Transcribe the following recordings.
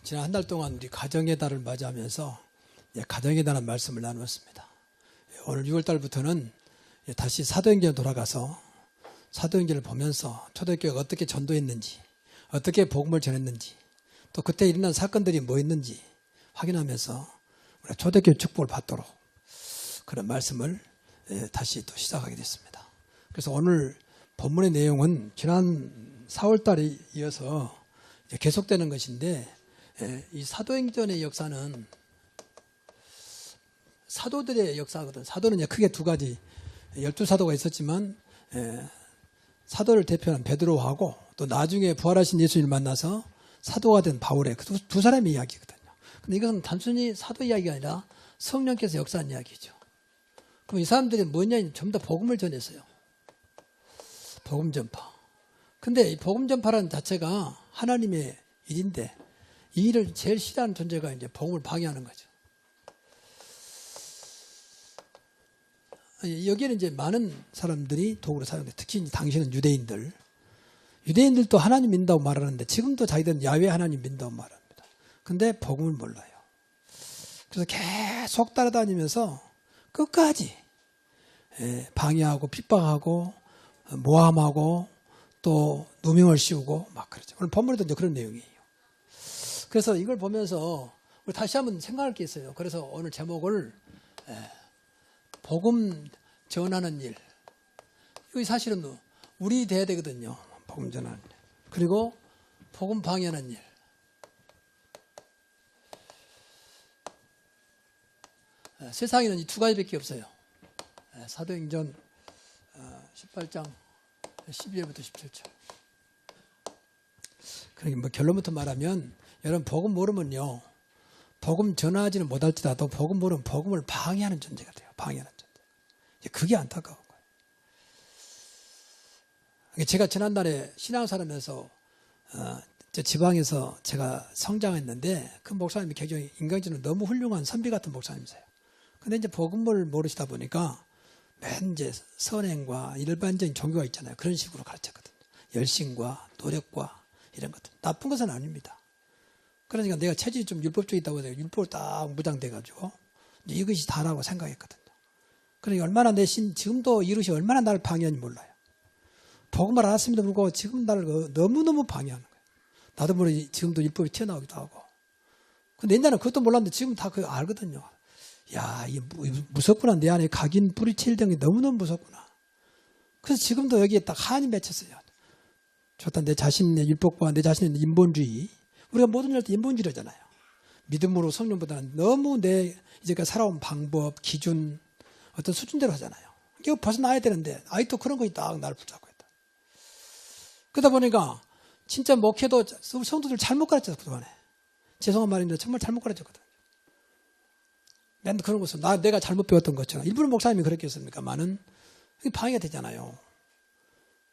지난 한 달 동안 우리 가정의 달을 맞이하면서 가정에 대한 말씀을 나누었습니다. 오늘 6월 달부터는 다시 사도행전에 돌아가서 사도행전을 보면서 초대교회가 어떻게 전도했는지, 어떻게 복음을 전했는지, 또 그때 일어난 사건들이 뭐였는지 확인하면서 우리가 초대교회 축복을 받도록 그런 말씀을 다시 또 시작하게 됐습니다. 그래서 오늘 본문의 내용은 지난 4월 달에 이어서 계속되는 것인데, 이 사도행전의 역사는 사도들의 역사거든. 사도는 크게 두 가지, 12사도가 있었지만 사도를 대표하는 베드로하고 또 나중에 부활하신 예수님을 만나서 사도가 된 바울의 그 두 사람의 이야기거든요. 근데 이것은 단순히 사도 이야기가 아니라 성령께서 역사한 이야기죠. 그럼 이 사람들이 뭐냐? 전부 다 복음을 전했어요. 복음 전파. 근데 이 복음 전파라는 자체가 하나님의 일인데, 이 일을 제일 싫어하는 존재가 이제 복음을 방해하는 거죠. 여기에는 이제 많은 사람들이 도구로 사용돼. 특히 이제 당시는 유대인들도 하나님 믿는다고 말하는데 지금도 자기들은 야훼 하나님 믿는다고 말합니다. 근데 복음을 몰라요. 그래서 계속 따라다니면서 끝까지 방해하고 핍박하고 모함하고 또 누명을 씌우고 막 그러죠. 오늘 본문에도 이제 그런 내용이에요. 그래서 이걸 보면서 우리 다시 한번 생각할 게 있어요. 그래서 오늘 제목을 복음 전하는 일. 이거 사실은 우리 돼야 되거든요. 복음 전하는 일. 그리고 복음 방해하는 일. 세상에는 이 두 가지밖에 없어요. 사도행전 18장 12절부터 17절. 그러니까 뭐 결론부터 말하면, 여러분 복음 모르면요, 복음 전하지는 못할지라도 복음 모르면 복음을 방해하는 존재가 돼요. 방해하는 존재. 그게 안타까운 거예요. 제가 지난달에 신앙사람에서 제 지방에서 제가 성장했는데, 그 목사님이 굉장히 인간적으로 너무 훌륭한 선비 같은 목사님이세요. 근데 이제 복음을 모르시다 보니까 맨 이제 선행과 일반적인 종교가 있잖아요. 그런 식으로 가르쳤거든요. 열심과 노력과 이런 것들. 나쁜 것은 아닙니다. 그러니까 내가 체질이 좀 율법적이다고 해서 율법을 딱 무장돼가지고 이것이 다라고 생각했거든요. 그러니까 얼마나 내 지금도 이것이 얼마나 나를 방해하는지 몰라요. 복음을 알았음에도 불구하고 지금 나를 너무너무 방해하는 거예요. 나도 모르게 지금도 율법이 튀어나오기도 하고. 근데 옛날에는 그것도 몰랐는데 지금 다 그거 알거든요. 야, 이게 무섭구나. 내 안에 각인 뿌리칠 게 너무너무 무섭구나. 그래서 지금도 여기에 딱 한이 맺혔어요. 좋다. 내 자신의 율법과 내 자신의 인본주의. 우리가 모든 일 할 때 인본주의잖아요. 믿음으로 성령보다는 너무 내 이제까지 살아온 방법, 기준, 어떤 수준대로 하잖아요. 이거 벗어나야 되는데 아직도 그런 것이 딱 나를 붙잡고 있다. 그러다 보니까 진짜 목회도 성도들 잘못 가르쳤어. 그동안에. 죄송한 말인데 정말 잘못 가르쳤거든. 맨날 그런 것은 내가 잘못 배웠던 것처럼. 일부러 목사님이 그렇게 했습니까만은 방해가 되잖아요.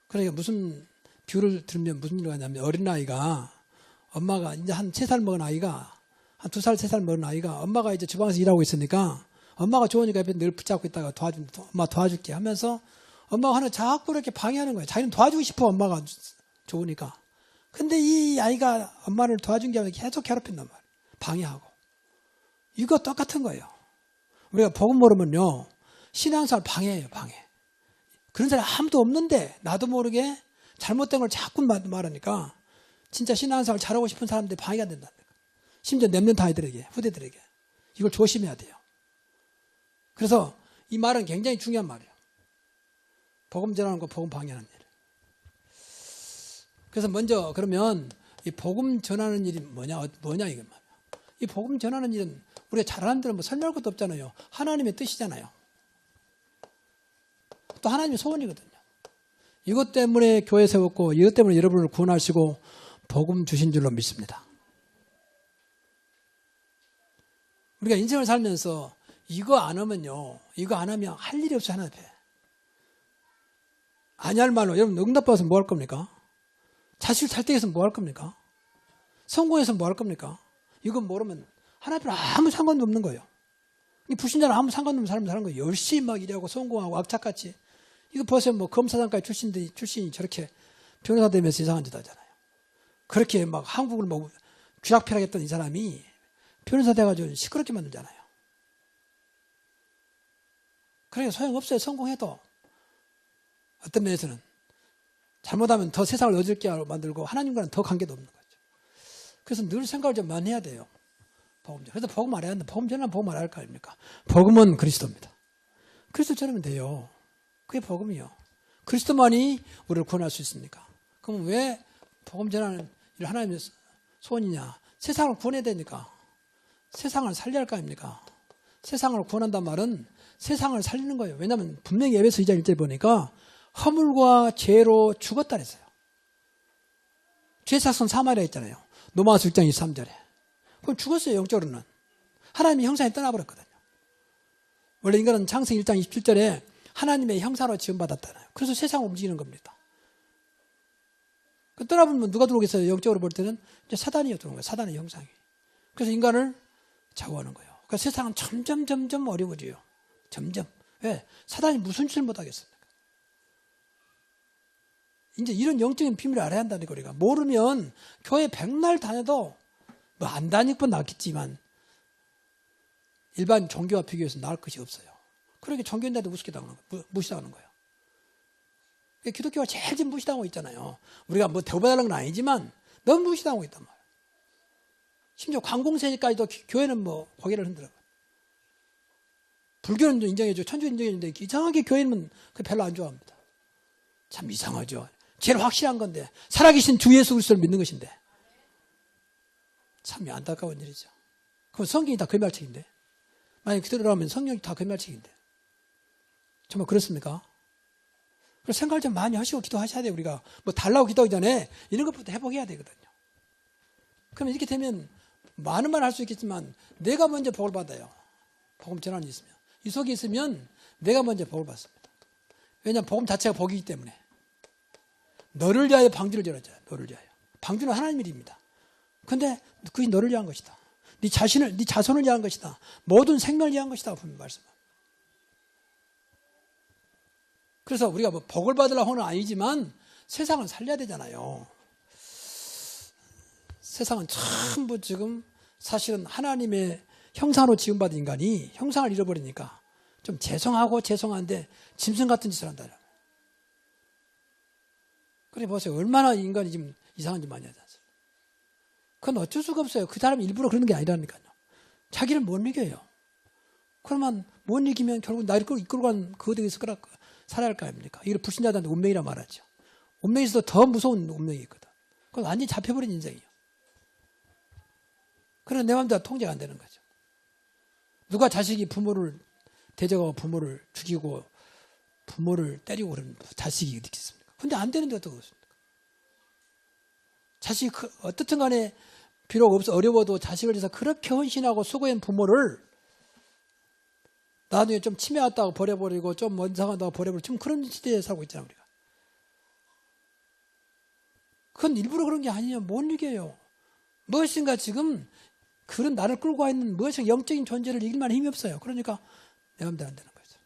그러니까 무슨 비유를 들으면 무슨 일이 하냐면, 어린아이가 엄마가 이제 한 3살 먹은 아이가, 한 2살, 3살 먹은 아이가 엄마가 이제 주방에서 일하고 있으니까 엄마가 좋으니까 옆에 늘 붙잡고 있다가 엄마 도와줄게 하면서 엄마가 하나 자꾸 이렇게 방해하는 거예요. 자기는 도와주고 싶어, 엄마가 좋으니까. 근데 이 아이가 엄마를 도와준 게 아니라 계속 괴롭힌단 말이에요. 방해하고. 이거 똑같은 거예요. 우리가 복음 모르면요, 신앙생활 방해해요, 방해. 그런 사람이 아무도 없는데 나도 모르게 잘못된 걸 자꾸 말하니까 진짜 신앙생활 잘하고 싶은 사람들이 방해가 된다는 거예요. 심지어 랩런트 아이들에게, 후대들에게. 이걸 조심해야 돼요. 그래서 이 말은 굉장히 중요한 말이에요. 복음 전하는 거, 복음 방해하는 일. 그래서 먼저 그러면 이 복음 전하는 일이 뭐냐 이게 말이에요. 이 복음 전하는 일은 우리가 잘하는 데는 뭐 설명할 것도 없잖아요. 하나님의 뜻이잖아요. 또 하나님의 소원이거든요. 이것 때문에 교회 세웠고, 이것 때문에 여러분을 구원하시고 복음 주신 줄로 믿습니다. 우리가 인생을 살면서 이거 안 하면 할 일이 없어요. 하나 앞에. 아니할 말로. 여러분 응답받아서 뭐 할 겁니까? 자식을 잘 때해서 뭐 할 겁니까? 성공해서 뭐 할 겁니까? 이건 모르면 하나님 아무 상관도 없는 거예요. 불신자는 아무 상관도 없는 사람들 사는 거예요. 열심히 막 일하고 성공하고 악착같이. 이거 보세요. 뭐 검사장까지 출신이 저렇게 변호사 되면서 이상한 짓 하잖아요. 그렇게 막 한국을 뭐 쥐락펴락했던 이 사람이 변호사 돼가지고 시끄럽게 만들잖아요. 그러니까 소용없어요. 성공해도. 어떤 면에서는 잘못하면 더 세상을 어지럽게 만들고 하나님과는 더 관계도 없는 거죠. 그래서 늘 생각을 좀 많이 해야 돼요. 복음. 그래서 복음 알아야 한다. 복음 전하면 복음 알아야 할 거 아닙니까? 복음은 그리스도입니다. 그리스도 전하면 돼요. 그게 복음이요. 그리스도만이 우리를 구원할 수 있습니까? 그럼 왜 복음 전하는 일 하나님의 소원이냐? 세상을 구원해야 되니까. 세상을 살려야 할 거 아닙니까? 세상을 구원한단 말은 세상을 살리는 거예요. 왜냐하면 분명히 에베소 2장 1절 보니까 허물과 죄로 죽었다 그랬어요. 죄사성 사마리아 있잖아요. 로마서 6장 23절에. 그럼 죽었어요. 영적으로는. 하나님의 형상이 떠나버렸거든요. 원래 인간은 창세기 1장 27절에 하나님의 형상으로 지음받았잖아요. 그래서 세상을 움직이는 겁니다. 그 떠나보면 누가 들어오겠어요? 영적으로 볼 때는 이제 사단이 들어오는 거예요. 사단의 형상이. 그래서 인간을 좌우하는 거예요. 그러니까 세상은 점점 어려워져요. 점점. 왜? 사단이 무슨 짓을 못하겠습니까? 이제 이런 영적인 비밀을 알아야 한다는 거리가. 모르면 교회 백날 다녀도 뭐 안 다닐 건 낫겠지만 일반 종교와 비교해서 나을 것이 없어요. 그러니까 종교인들한테 우습게 당하는 거예요. 무시당하는 거예요. 기독교가 제일 지금 무시당하고 있잖아요. 우리가 뭐 대우받으려는 건 아니지만 너무 무시당하고 있단 말이에요. 심지어 관공세까지도 교회는 뭐 고개를 흔들어요. 불교는 인정해줘. 천주 인정해주는데 이상하게 교회는 별로 안 좋아합니다. 참 이상하죠. 제일 확실한 건데 살아계신 주 예수 그리스도를 믿는 것인데 참 안타까운 일이죠. 그럼 성경이 다 거짓말책인데 만약에 그대로라면 성경이 다 거짓말책인데 정말 그렇습니까? 그래서 생각을 좀 많이 하시고 기도하셔야 돼요. 우리가 뭐 달라고 기도하기 전에 이런 것부터 회복해야 되거든요. 그러면 이렇게 되면 많은 말 할 수 있겠지만 내가 먼저 복을 받아요. 복음 전환이 있으면. 이 속에 있으면 내가 먼저 복을 받습니다. 왜냐하면 복음 자체가 복이기 때문에. 너를 위하여 방주를 열었잖아요. 너를 위하여. 방주는 하나님 일입니다. 그런데 그게 너를 위한 것이다. 네 자신을, 네 자손을 위한 것이다. 모든 생명을 위한 것이다. 분명 말씀합니다. 그래서 우리가 뭐 복을 받으려고는 아니지만 세상을 살려야 되잖아요. 세상은 전부 지금 사실은 하나님의 형상으로 지음받은 인간이 형상을 잃어버리니까 좀 죄송한데 짐승 같은 짓을 한다. 그래 보세요. 얼마나 인간이 지금 이상한 짓 많이 하지 않습니까? 그건 어쩔 수가 없어요. 그 사람이 일부러 그러는 게 아니라니까요. 자기를 못 이겨요. 그러면 못 이기면 결국 나를 이끌고 간 그 어디에서 살아야 할 거 아닙니까? 이걸 불신자들한테 운명이라 말하죠. 운명에서도 더 무서운 운명이 있거든. 그건 완전히 잡혀버린 인생이에요. 그래서 내 마음대로 통제가 안 되는 거죠. 누가 자식이 부모를 대적하고 부모를 죽이고 부모를 때리고 그러면 자식이 어디 있겠습니까? 근데 안 되는데 어떻습니까? 자식이 어떻든 간에 비록 어려워도 자식을 위해서 그렇게 헌신하고 수고한 부모를 나중에 좀 치매 왔다고 버려버리고 좀 원상하다고 버려버리고 지금 그런 시대에 살고 있잖아요. 우리가. 그건 일부러 그런 게 아니에요. 못 이겨요. 무엇인가 지금 그런 나를 끌고 와 있는 무엇인가 영적인 존재를 이길 만한 힘이 없어요. 그러니까 내 마음대로 안 되는 거죠.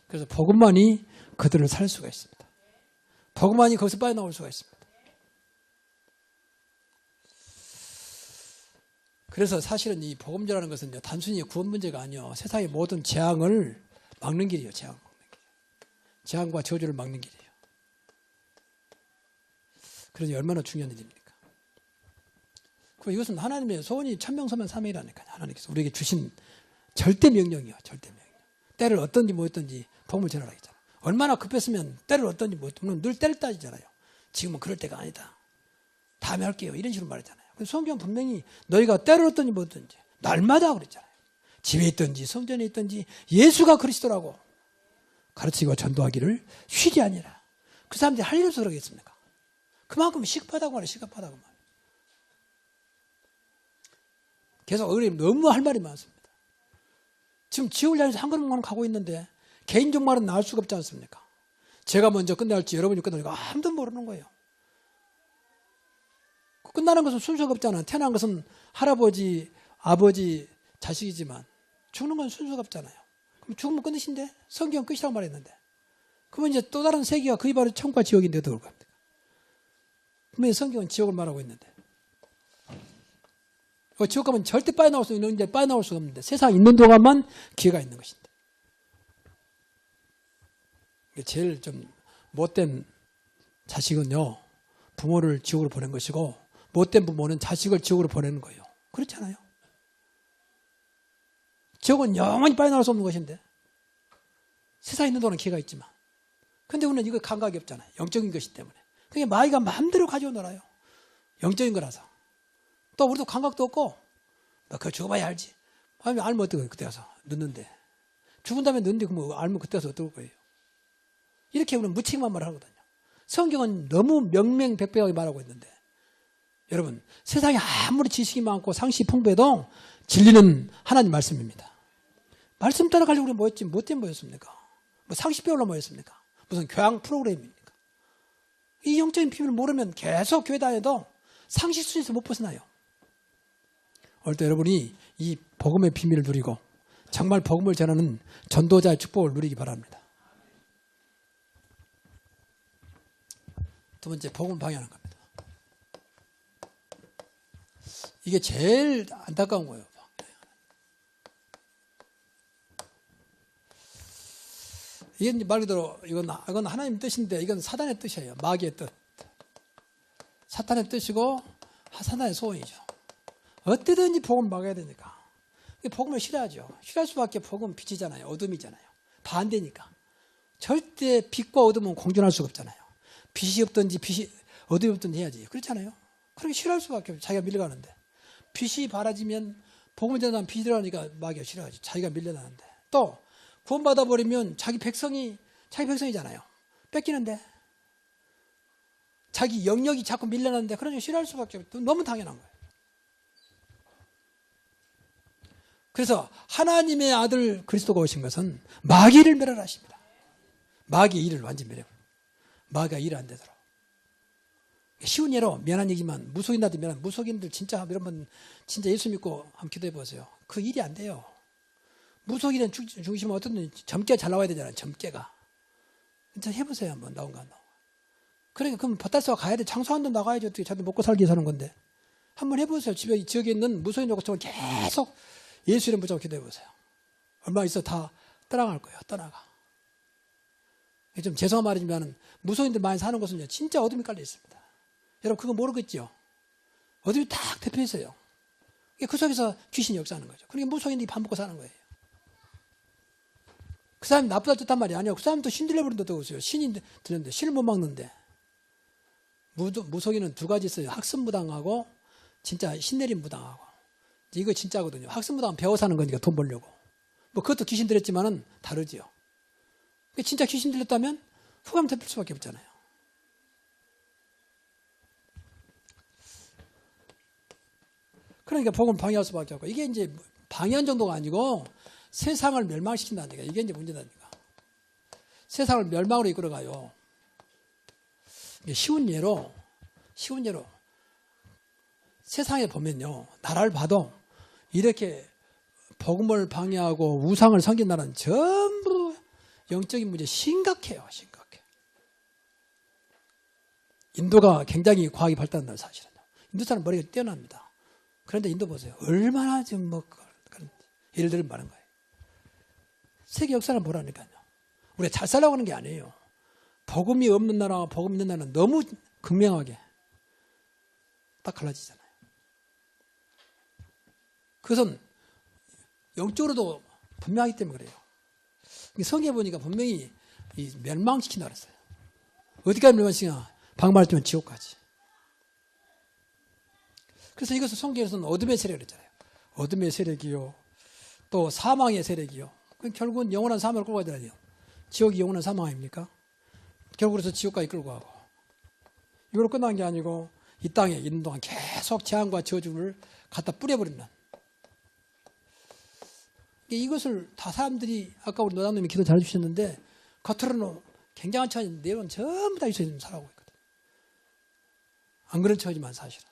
그래서 복음만이 그들을 살 수가 있습니다. 복음만이 거기서 빠져나올 수가 있습니다. 그래서 사실은 이 복음제라는 것은 단순히 구원 문제가 아니요. 세상의 모든 재앙을 막는 길이에요. 재앙을 막는 길. 재앙과 저주를 막는 길이에요. 그래서 얼마나 중요한 일입니까? 그리고 이것은 하나님의 소원이 천명서면 삼위라니까요. 하나님께서 우리에게 주신 절대 명령이요. 절대 명령. 때를 어떤지 뭐였던지 복음을 전하라 했잖아. 얼마나 급했으면 때를 어떤지 뭐였던지 늘 때를 따지잖아요. 지금은 그럴 때가 아니다. 다음에 할게요. 이런 식으로 말했잖아요. 성경은 분명히 너희가 때를 어떤지 뭐였던지 날마다 그랬잖아요. 집에 있든지 성전에 있든지 예수가 그리스도라고 가르치고 전도하기를 쉬지 아니라. 그 사람들이 할 일 없어서 그러겠습니까? 그만큼 시급하다고 말해요. 시급하다고 말해요. 계속 어른이 너무 할 말이 많습니다. 지금 지옥을 향해서 한 걸음만 가고 있는데 개인 종말은 나을 수가 없지 않습니까? 제가 먼저 끝날지 여러분이 끝날지 아무도 모르는 거예요. 끝나는 것은 순서가 없잖아. 태어난 것은 할아버지, 아버지, 자식이지만 죽는 건 순서가 없잖아요. 그럼 죽으면 끝이신데? 성경은 끝이라고 말했는데. 그러면 이제 또 다른 세계가 그게 바로 천국과 지옥인데 어떻게 올 겁니까? 분명히 성경은 지옥을 말하고 있는데. 지옥 가면 절대 빠져나올 수 있는데 빠져나올 수가 없는데 세상에 있는 동안만 기회가 있는 것인데. 제일 좀 못된 자식은요, 부모를 지옥으로 보낸 것이고 못된 부모는 자식을 지옥으로 보내는 거예요. 그렇잖아요. 지옥은 영원히 빠져나올 수 없는 것인데 세상에 있는 동안 기회가 있지만 근데 우리는 이거 감각이 없잖아요. 영적인 것이기 때문에. 그게 마귀가 마음대로 가지고 놀아요. 영적인 거라서. 또 우리도 감각도 없고 그거 죽어봐야 알지. 알면 어떡해요. 그때 가서 늦는데. 죽은 다음에 늦는데 뭐 알면 그때 가서 어떨 거예요. 이렇게 우리는 무책임한 말을 하거든요. 성경은 너무 명명백백하게 말하고 있는데 여러분 세상에 아무리 지식이 많고 상식이 풍부해도 진리는 하나님 말씀입니다. 말씀 따라가려고 우리 뭐였지? 뭐 때문에 모였습니까? 뭐 상식 배우러 모였습니까? 무슨 교양 프로그램입니까? 이 영적인 비밀을 모르면 계속 교회 다녀도 상식 수준에서 못 벗어나요. 오늘 또 여러분이 이 복음의 비밀을 누리고 정말 복음을 전하는 전도자의 축복을 누리기 바랍니다. 두 번째, 복음을 방해하는 겁니다. 이게 제일 안타까운 거예요. 이게 말 그대로 이건 하나님 뜻인데 이건 사단의 뜻이에요. 마귀의 뜻. 사탄의 뜻이고 사단의 소원이죠. 어떻게든지 복음을 막아야 되니까. 복음을 싫어하죠. 싫어할 수밖에. 복음은 빛이잖아요. 어둠이잖아요. 반대니까. 절대 빛과 어둠은 공존할 수가 없잖아요. 빛이 없든지 어둠이 없든지 해야지. 그렇잖아요. 그렇게 싫어할 수밖에 없어요. 자기가 밀려가는데. 빛이 바라지면 복음을 전하면 빛이 들어가니까 마귀가 싫어하지. 자기가 밀려나는데. 또 구원받아 버리면 자기 백성이잖아요. 뺏기는데. 자기 영역이 자꾸 밀려나는데 그러니까 싫어할 수밖에 없어요. 너무 당연한 거예요. 그래서 하나님의 아들 그리스도가 오신 것은 마귀를 멸하십니다. 마귀의 일을 완전히 멸해요. 마귀가 일을 안 되도록. 쉬운 예로 미안한 얘기지만 무속인들한테 미안한 무속인들 진짜 여러분 진짜 예수 믿고 한번 기도해 보세요. 그 일이 안 돼요. 무속인은 죽으시면 어떤 점괘 잘 나와야 되잖아요. 점괘가. 진짜 해보세요. 한번 나온가 안 나온가. 그러니까 그럼 버탈수가 가야 돼. 장소 한 번 나가야지. 어떻게 자기 먹고 살기 위해서 하는 건데. 한번 해보세요. 지역에 있는 무속인 요구청을 계속 예수 이름 붙잡고 기도해 보세요. 얼마 있어 다 떠나갈 거예요. 떠나가. 좀 죄송한 말이지만 무속인들 많이 사는 곳은 진짜 어둠이 깔려 있습니다. 여러분 그거 모르겠죠? 어둠이 딱 대표 있어요. 그 속에서 귀신이 역사하는 거죠. 그러니까 무속인들이 밥 먹고 사는 거예요. 그 사람이 나쁘다 뜻한 말이 아니에요. 그 사람도 신 들려버린다 떠오세요. 신이 들렸는데 신을 못 막는데. 무속인은 두 가지 있어요. 학습무당하고 진짜 신내림 무당하고. 이거 진짜거든요. 학습무당은 배워 사는 거니까 돈 벌려고. 뭐 그것도 귀신 들렸지만은 다르지요. 진짜 귀신 들렸다면 후감 잡힐 수밖에 없잖아요. 그러니까 복음 방해할 수밖에 없고 이게 이제 방해한 정도가 아니고 세상을 멸망시킨다니까. 이게 이제 문제다니까. 세상을 멸망으로 이끌어가요. 쉬운 예로 세상에 보면요. 나라를 봐도 이렇게 복음을 방해하고 우상을 섬긴 나라는 전부 영적인 문제 심각해요. 심각해. 인도가 굉장히 과학이 발달한다는 사실은요. 인도 사람 머리가 뛰어납니다. 그런데 인도 보세요. 얼마나 지금 뭐 그런 예를 들면 많은 거예요. 세계 역사를 보라니까요. 우리가 잘 살라고 하는 게 아니에요. 복음이 없는 나라와 복음 있는 나라는 너무 극명하게 딱 갈라지잖아요. 그것은 영적으로도 분명하기 때문에 그래요. 성경에 보니까 분명히 멸망시킨다 그랬어요. 어디까지 멸망시키냐? 방말했지만 지옥까지. 그래서 이것을 성경에서는 어둠의 세력을 했잖아요. 어둠의 세력이요. 또 사망의 세력이요. 결국은 영원한 사망을 끌고 가잖아요. 지옥이 영원한 사망 아닙니까? 결국 그래서 지옥까지 끌고 가고. 이걸로 끝난 게 아니고 이 땅에 있는 동안 계속 재앙과 저주를 갖다 뿌려버리는. 이것을 다 사람들이 아까 우리 노장님이 기도 잘 해주셨는데 겉으로는 굉장한 처지인데 내용은 전부 다 있어야 살아오고 있거든. 안 그런 처지만 사실은.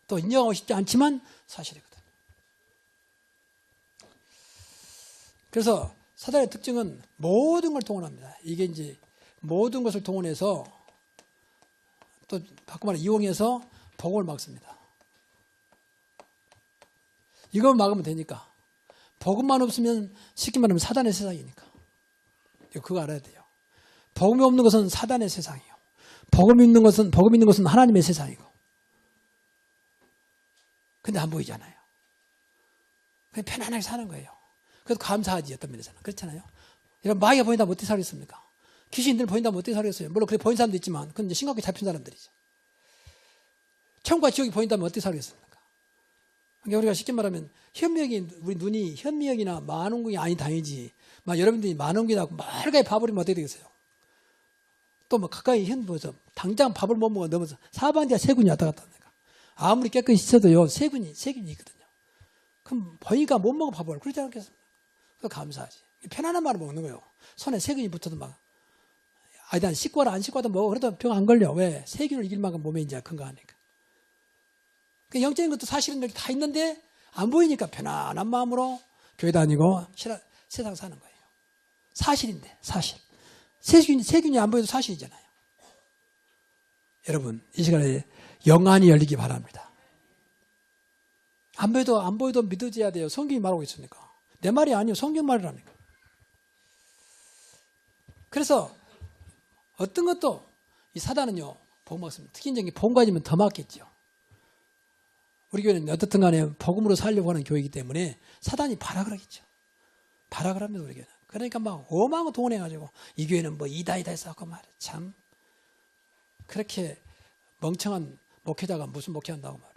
또 인정하고 싶지 않지만 사실이거든. 그래서 사단의 특징은 모든 걸 동원합니다. 이게 이제 모든 것을 동원해서 또 바꿔 말해 이용해서 복음을 막습니다. 이걸 막으면 되니까. 복음만 없으면 쉽게 말하면 사단의 세상이니까. 그거 알아야 돼요. 복음이 없는 것은 사단의 세상이에요. 복음 있는 것은 하나님의 세상이고. 근데 안 보이잖아요. 그냥 편안하게 사는 거예요. 그래서 감사하지, 어떤 면에서는. 그렇잖아요. 이런 마귀가 보인다면 어떻게 살겠습니까? 귀신들 보인다면 어떻게 살겠어요? 물론 그렇게 보인 사람도 있지만, 그건 이제 심각하게 잡힌 사람들이죠. 천국과 지옥이 보인다면 어떻게 살겠습니까? 그러니까 우리가 쉽게 말하면, 우리 눈이 현미역이나 만원궁이 아니 다행이지. 여러분들이 만원궁이라고 멀가에 봐버리면 어떻게 되겠어요? 또 가까이 보면서, 당장 밥을 못 먹어 넘어서 사방디가 세균이 왔다 갔다 하니까. 아무리 깨끗이 씻어도요, 세균이 있거든요. 그럼 보니까 못 먹어 밥을. 그러지 않겠습니까? 그거 감사하지. 편안한 말을 먹는 거예요. 손에 세균이 붙어도 난 씻고라 안 씻고도 먹어. 그래도 병 안 걸려. 왜? 세균을 이길 만큼 몸에 이제 건강하니까. 그 영적인 것도 사실은 여기 다 있는데 안 보이니까 편안한 마음으로 교회 다니고 세상 사는 거예요. 사실인데, 사실. 세균이 안 보여도 사실이잖아요. 여러분, 이 시간에 영안이 열리기 바랍니다. 안 보여도 믿어져야 돼요. 성경이 말하고 있으니까. 내 말이 아니에요. 성경 말이라니까. 그래서 어떤 것도 이 사단은요, 복음 맞습니다. 특히 이제 복음 가지면 더 맞겠죠. 우리 교회는 어떻든 간에 복음으로 살려고 하는 교회이기 때문에 사단이 바라 그러겠죠. 바라 그럽니다, 우리 교회는. 그러니까 오망을 동원해가지고 이 교회는 이다 해서 하고 말이야. 참. 그렇게 멍청한 목회자가 무슨 목회한다고 말이야.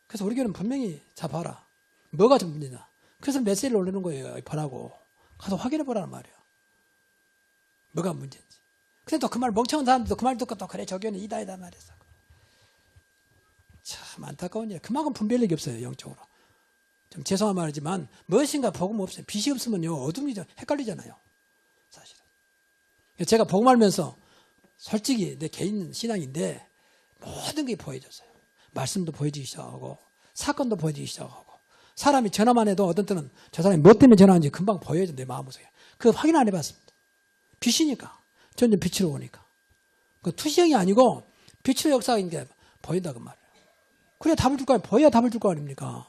그래서 우리 교회는 분명히 자 봐라. 뭐가 좀 문제냐. 그래서 메시지를 올리는 거예요. 보라고. 가서 확인해 보라는 말이야. 뭐가 문제인지. 근데 또 그 말 멍청한 사람들도 그 말 듣고 또 그래 저교는 이다 말했어. 참 안타까운 일. 그만큼 분별력이 없어요. 영적으로. 좀 죄송한 말이지만 무엇인가 복음 없어요. 빛이 없으면요 어둠이 헷갈리잖아요. 사실은. 제가 복음 알면서 솔직히 내 개인 신앙인데 모든 게 보여졌어요. 말씀도 보여지기 시작하고 사건도 보여지기 시작하고 사람이 전화만 해도 어떤 때는 저 사람이 뭐 때문에 전화하는지 금방 보여져 내 마음속에. 그거 확인 안 해봤습니다. 빛이니까. 점점 빛으로 오니까. 그 투시형이 아니고 빛의 역사가 이제 보인다 그 말이에요. 그래야 답을 줄 거 아니에요. 보여야 답을 줄 거 아닙니까?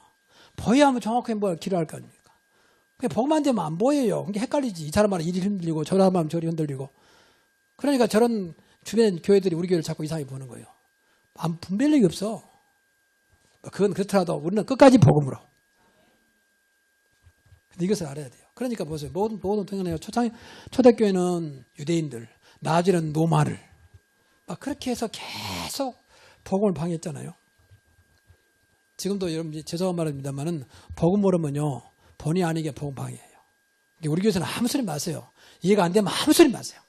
보여야 하면 정확하게 기도할 거 아닙니까? 그게 복음 안 되면 안 보여요. 그게 헷갈리지. 이 사람 말은 이리 흔들리고 저 사람 말은 저리 흔들리고. 그러니까 저런 주변 교회들이 우리 교회를 자꾸 이상하게 보는 거예요. 분별력이 없어. 그건 그렇더라도 우리는 끝까지 복음으로. 근데 이것을 알아야 돼요. 그러니까 보세요. 모든 동네에 초대교회는 유대인들, 나중에는 노마를 그렇게 해서 계속 복음을 방해했잖아요. 지금도 여러분 죄송한 말입니다만은 복음 모르면요 본의 아니게 복음 방해해요. 우리 교회에서는 아무 소리 마세요. 이해가 안 되면 아무 소리 마세요.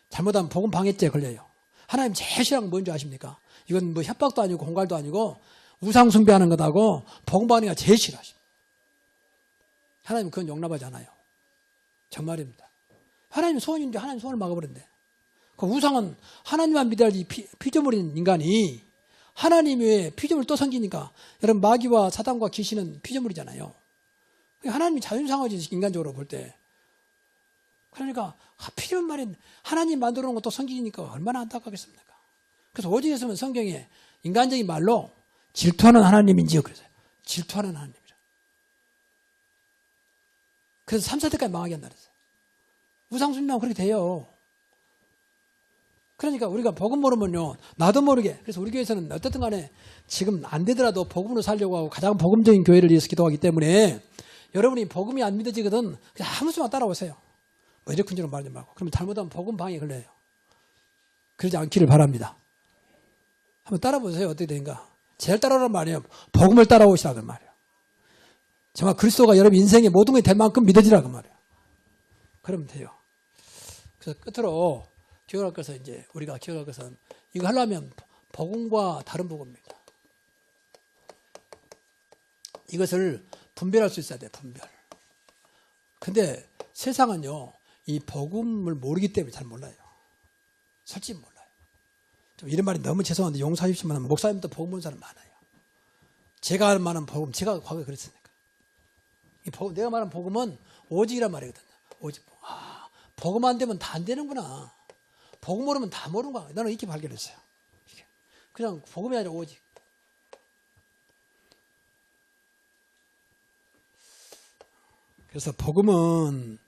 잘못하면 복음 방해죄 걸려요. 하나님 제일 싫어하는 건 뭔지 아십니까? 이건 협박도 아니고 공갈도 아니고 우상 숭배하는 것하고 복음 방해가 제일 싫어하십니다. 하나님은 그건 용납하지 않아요. 정말입니다. 하나님의 소원인데 하나님 소원을 막아버린대. 그 우상은 하나님만 믿어야지 피조물인 인간이 하나님 외에 피조물 또 섬기니까 여러분 마귀와 사단과 귀신은 피조물이잖아요. 하나님이 자존상하지 인간적으로 볼 때. 그러니까 피조물 말인 하나님 만들어 놓은 것도 섬기니까 얼마나 안타깝겠습니까? 그래서 오직에서는 성경에 인간적인 말로 질투하는 하나님인지요 그래서요. 질투하는 하나님이라. 그래서 3, 4대까지 망하게 한다 그랬어요. 우상숭배하면 그렇게 돼요. 그러니까 우리가 복음 모르면요 나도 모르게. 그래서 우리 교회에서는 어쨌든 간에 지금 안 되더라도 복음으로 살려고 하고 가장 복음적인 교회를 위해서 기도하기 때문에 여러분이 복음이 안 믿어지거든 그냥 아무 수만 따라오세요. 이렇게 말하지 말고. 그러면 잘못하면 복음 방해에 걸려요. 그러지 않기를 바랍니다. 한번 따라보세요. 어떻게 되는가. 제일 따라오란 말이에요. 복음을 따라오시라는 말이에요. 정말 그리스도가 여러분 인생의 모든 것이 될 만큼 믿어지라는 말이에요. 그러면 돼요. 그래서 끝으로 기억할 것은 이제 우리가 기억할 것은 이거 하려면 복음과 다른 복음입니다. 이것을 분별할 수 있어야 돼요. 분별. 근데 세상은요 이 복음을 모르기 때문에 잘 몰라요. 솔직히 몰라요. 좀 이런 말이 너무 죄송한데 용서해 주시면 목사님도 복음 본 사람 많아요. 제가 할 만한 복음 제가 과거에 그랬으니까. 내가 말하는 복음은 오직이란 말이거든요. 오직. 복음 안 되면 다 안 되는구나. 복음 모르면 다 모르는 거야. 나는 이렇게 발견했어요. 그냥 복음이 아니라 오직. 그래서 복음은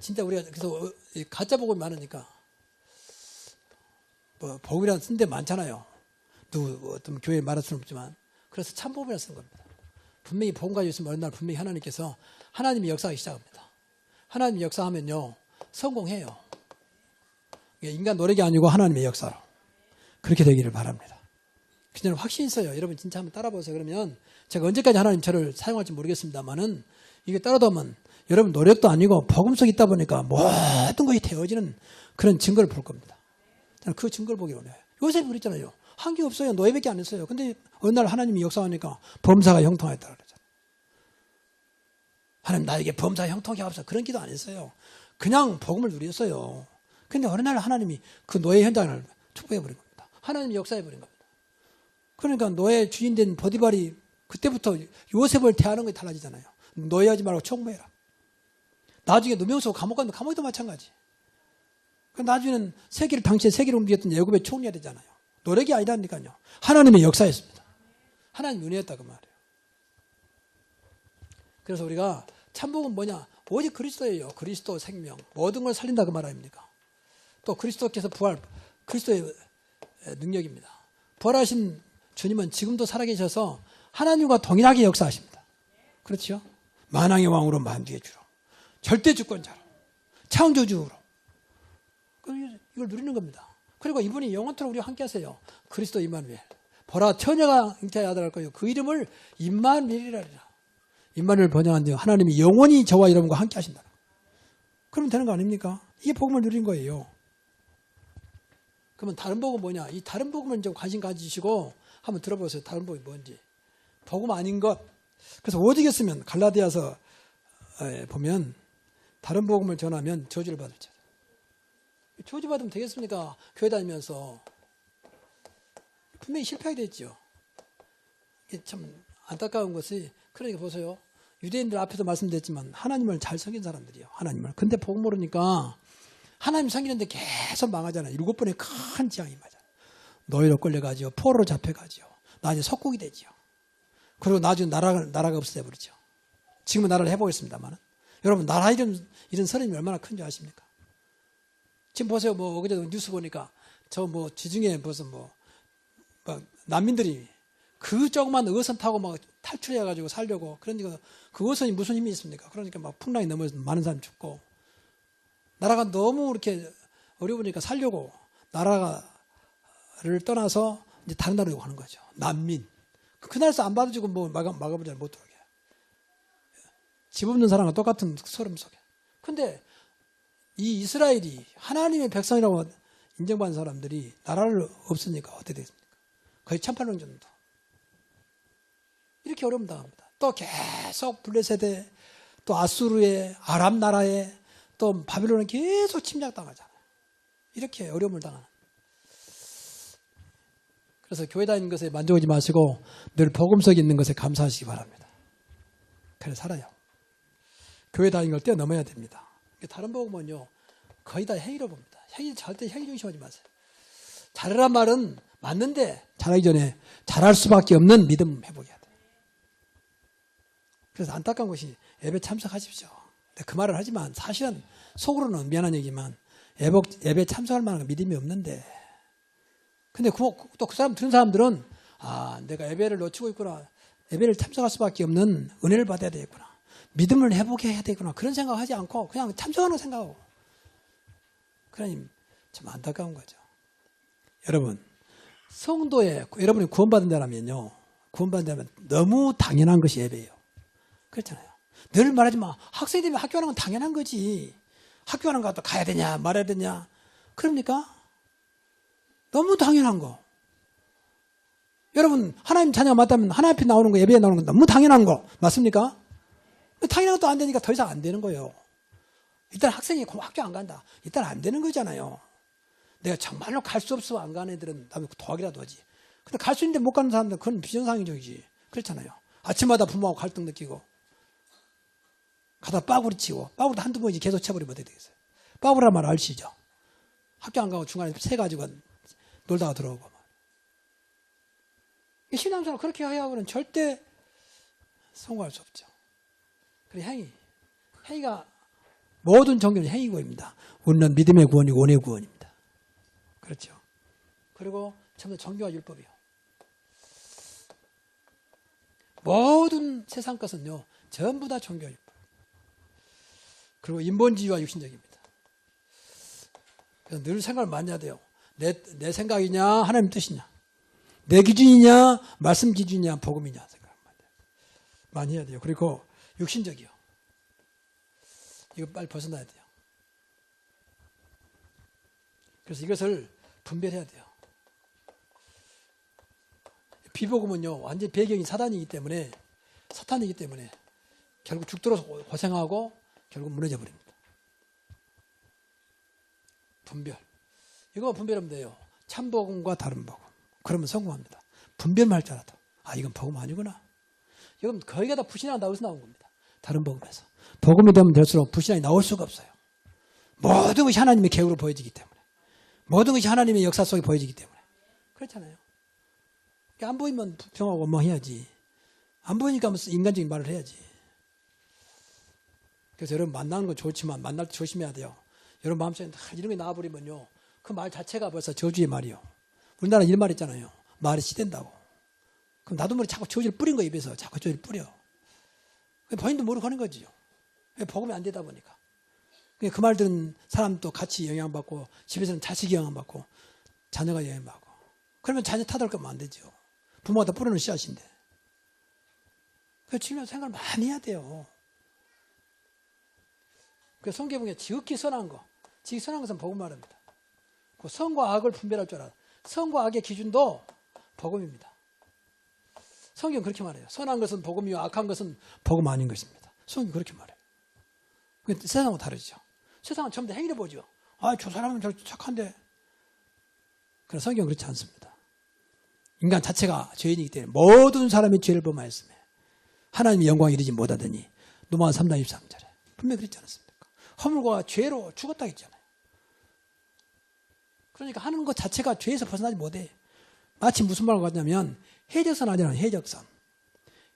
진짜 우리가 그래서 가짜 복음이 많으니까 뭐 복음이라는 쓴 데 많잖아요. 누구 어떤 교회에 말할 수는 없지만 그래서 참 복음이라 쓰는 겁니다. 분명히 복음 가지고 있으면 어느 날 분명히 하나님께서 하나님이 역사하기 시작합니다. 하나님이 역사하면요 성공해요. 인간 노력이 아니고 하나님의 역사로 그렇게 되기를 바랍니다. 저는 확신이 있어요. 여러분 진짜 한번 따라보세요. 그러면 제가 언제까지 하나님 저를 사용할지 모르겠습니다만은 이게 따라가면 여러분 노력도 아니고 복음 속에 있다 보니까 모든 것이 되어지는 그런 증거를 볼 겁니다. 저는 그 증거를 보기 원해요. 요셉이 그랬잖아요. 한 게 없어요. 노예밖에 안 했어요. 근데 어느 날 하나님이 역사하니까 범사가 형통하였다 그러잖아요. 하나님 나에게 범사 형통하게 하옵소서. 그런 기도 안 했어요. 그냥 복음을 누렸어요. 근데 어느 날 하나님이 그 노예 현장을 축복해버린 겁니다. 하나님이 역사해버린 겁니다. 그러니까 노예 주인된 보디발이 그때부터 요셉을 대하는 게 달라지잖아요. 노예하지 말고 총무해라. 나중에 누명서 감옥 가면 감옥도 마찬가지. 나중에는 세계를 당시에 세계를 움직였던 애굽의 총리가 되잖아요. 노력이 아니라니까요. 하나님의 역사였습니다. 하나님 은혜였다 그 말이에요. 그래서 우리가 참복은 뭐냐? 오직 그리스도예요. 그리스도 생명. 모든 걸 살린다 그 말 아닙니까? 또 그리스도께서 부활, 그리스도의 능력입니다. 부활하신 주님은 지금도 살아계셔서 하나님과 동일하게 역사하십니다. 그렇죠? 만왕의 왕으로 만주의 주로 절대 주권자로 창조주로 이걸 누리는 겁니다. 그리고 이분이 영원토록 우리와 함께 하세요. 그리스도 임마누엘. 보라 처녀가 잉태의 아들 할 거요. 그 이름을 임마누엘이라리라. 임마누엘 번역한 뒤 하나님이 영원히 저와 여러분과 함께 하신다. 그러면 되는 거 아닙니까? 이게 복음을 누린 거예요. 그러면 다른 복음은 뭐냐? 이 다른 복음을 좀 관심 가지시고 한번 들어보세요. 다른 복음이 뭔지. 복음 아닌 것. 그래서 오직했으면 갈라디아서 보면 다른 복음을 전하면 저주를 받을지. 저주 받으면 되겠습니까? 교회 다니면서. 분명히 실패하게 됐죠. 이게 참 안타까운 것이 그러니까 보세요. 유대인들 앞에서 말씀드렸지만 하나님을 잘 섬긴 사람들이에요. 하나님을. 근데 복 모르니까 하나님 섬기는데 계속 망하잖아요. 7번의 큰 재앙이 맞아요. 노예로 끌려가죠. 포로로 잡혀가죠. 나중에 석국이 되죠. 그리고 나중에 나라가 없어져 버리죠. 지금은 나라를 해보겠습니다만 여러분 나라 이런 서름이 얼마나 큰지 아십니까? 지금 보세요. 뭐 어제도 뉴스 보니까 저 뭐 지중해 무슨 뭐 난민들이 그 조그만 어선 타고 막 탈출해가지고 살려고 그러니까 그 어선이 무슨 힘이 있습니까? 그러니까 막 풍랑이 넘어서 많은 사람이 죽고 나라가 너무 이렇게 어려우니까 살려고 나라를 떠나서 이제 다른 나라로 가는 거죠. 난민. 그날서 안 받아주고 뭐 막아보지 못 들어오게. 집 없는 사람과 똑같은 소름 속에. 근데 이 이스라엘이 하나님의 백성이라고 인정받는 사람들이 나라를 없으니까 어떻게 되겠습니까? 거의 1800년 정도. 이렇게 어려움 당합니다. 또 계속 블레셋에 또 아수르에 아람 나라에 또 바빌론에 계속 침략당하잖아요. 이렇게 어려움을 당하는. 그래서 교회 다니는 것에 만족하지 마시고 늘 복음 속에 있는 것에 감사하시기 바랍니다. 그래 살아요. 교회 다니는 걸 뛰어넘어야 됩니다. 다른 복음은요 거의 다 행위로 봅니다. 절대 행위 중심하지 마세요. 잘하란 말은 맞는데 잘하기 전에 잘할 수밖에 없는 믿음 회복해야 돼요. 그래서 안타까운 것이 예배 참석하십시오. 그 말을 하지만 사실은 속으로는 미안한 얘기지만 예배 참석할 만한 믿음이 없는데 근데 또 그 사람 들은 사람들은 내가 예배를 놓치고 있구나. 예배를 참석할 수밖에 없는 은혜를 받아야 되겠구나. 믿음을 회복해야 되구나. 그런 생각하지 않고 그냥 참석하는 거 생각하고 그러니 참 안타까운 거죠. 여러분 성도에 여러분이 구원받은 자라면요. 구원받은 자라면 너무 당연한 것이 예배예요. 그렇잖아요. 늘 말하지만 학생이 되면 학교 가는 건 당연한 거지. 학교 가는 거 또 가야 되냐 말아야 되냐. 그럽니까? 너무 당연한 거. 여러분 하나님 자녀가 맞다면 하나님 앞에 나오는 거 예배에 나오는 건 너무 당연한 거 맞습니까? 당연한 것도 안 되니까 더 이상 안 되는 거예요. 일단 학생이 학교 안 간다. 일단 안 되는 거잖아요. 내가 정말로 갈 수 없어 안 가는 애들은 나도 도학이라도 하지. 근데 갈 수 있는데 못 가는 사람들은 그건 비정상적이지. 그렇잖아요. 아침마다 부모하고 갈등 느끼고 가다 빠구리 치고 빠구리 한두 번이지 계속 쳐버리면 어떻게 되겠어요. 빠구리란 말 아시죠? 학교 안 가고 중간에 새 가지고 놀다가 들어오고 신앙생활 그렇게 하야고는 절대 성공할 수 없죠. 그리고 행위가 모든 종교는 행위구입니다. 우리는 믿음의 구원이고 원의 구원입니다. 그렇죠. 그리고 전부 종교와 율법이요. 모든 세상 것은요, 전부 다 종교와 율법. 그리고 인본주의와 육신적입니다. 그래서 늘 생각을 많이 해야 돼요. 내 생각이냐, 하나님 뜻이냐. 내 기준이냐, 말씀 기준이냐, 복음이냐 생각 많이 해야 돼요. 그리고 육신적이요. 이거 빨리 벗어나야 돼요. 그래서 이것을 분별해야 돼요. 비복음은요, 완전 배경이 사탄이기 때문에 결국 죽도록 고생하고 결국 무너져 버립니다. 분별. 이거 분별하면 돼요. 참복음과 다른 복음. 그러면 성공합니다. 분별만 할 줄 알아도 이건 복음 아니구나. 이건 거기가 다 불신앙이 나올 수 나온 겁니다. 다른 복음에서. 복음이 되면 될수록 불신앙이 나올 수가 없어요. 모든 것이 하나님의 계획으로 보여지기 때문에. 모든 것이 하나님의 역사 속에 보여지기 때문에. 그렇잖아요. 안 보이면 불평하고 원망해야지. 안 보이니까 인간적인 말을 해야지. 그래서 여러분 만나는 건 좋지만 만날 때 조심해야 돼요. 여러분 마음속에 이런 게 나와버리면요. 그 말 자체가 벌써 저주의 말이요. 우리나라 이런 말 있잖아요. 말이 씨된다고. 그럼 나도 모르게 자꾸 저주를 뿌린 거 입에서 자꾸 저주를 뿌려. 본인도 모르고 하는 거지요. 복음이 안 되다 보니까. 그 말 들은 사람도 같이 영향받고 집에서는 자식이 영향받고 자녀가 영향받고. 그러면 자녀 탓할 거면 안 되죠. 부모가 다 뿌려놓은 씨앗인데. 그래서 지금 생각을 많이 해야 돼요. 그 성경에 지극히 선한 거, 지극히 선한 것은 복음 말입니다. 그 선과 악을 분별할 줄 알아. 선과 악의 기준도 복음입니다. 성경 그렇게 말해요. 선한 것은 복음이요, 악한 것은 복음 아닌 것입니다. 성경 그렇게 말해요. 세상하고 다르죠. 세상은 전부 다 행위를 보죠. 저 사람은 저 착한데. 그러나 성경은 그렇지 않습니다. 인간 자체가 죄인이기 때문에 모든 사람이 죄를 범하였으며 하나님의 영광에 이르지 못하더니 로마 3장 23절에 분명히 그랬지 않았습니까? 허물과 죄로 죽었다 했잖아요. 그러니까 하는 것 자체가 죄에서 벗어나지 못해. 마치 무슨 말을 하냐면 해적선 아니라는 해적선.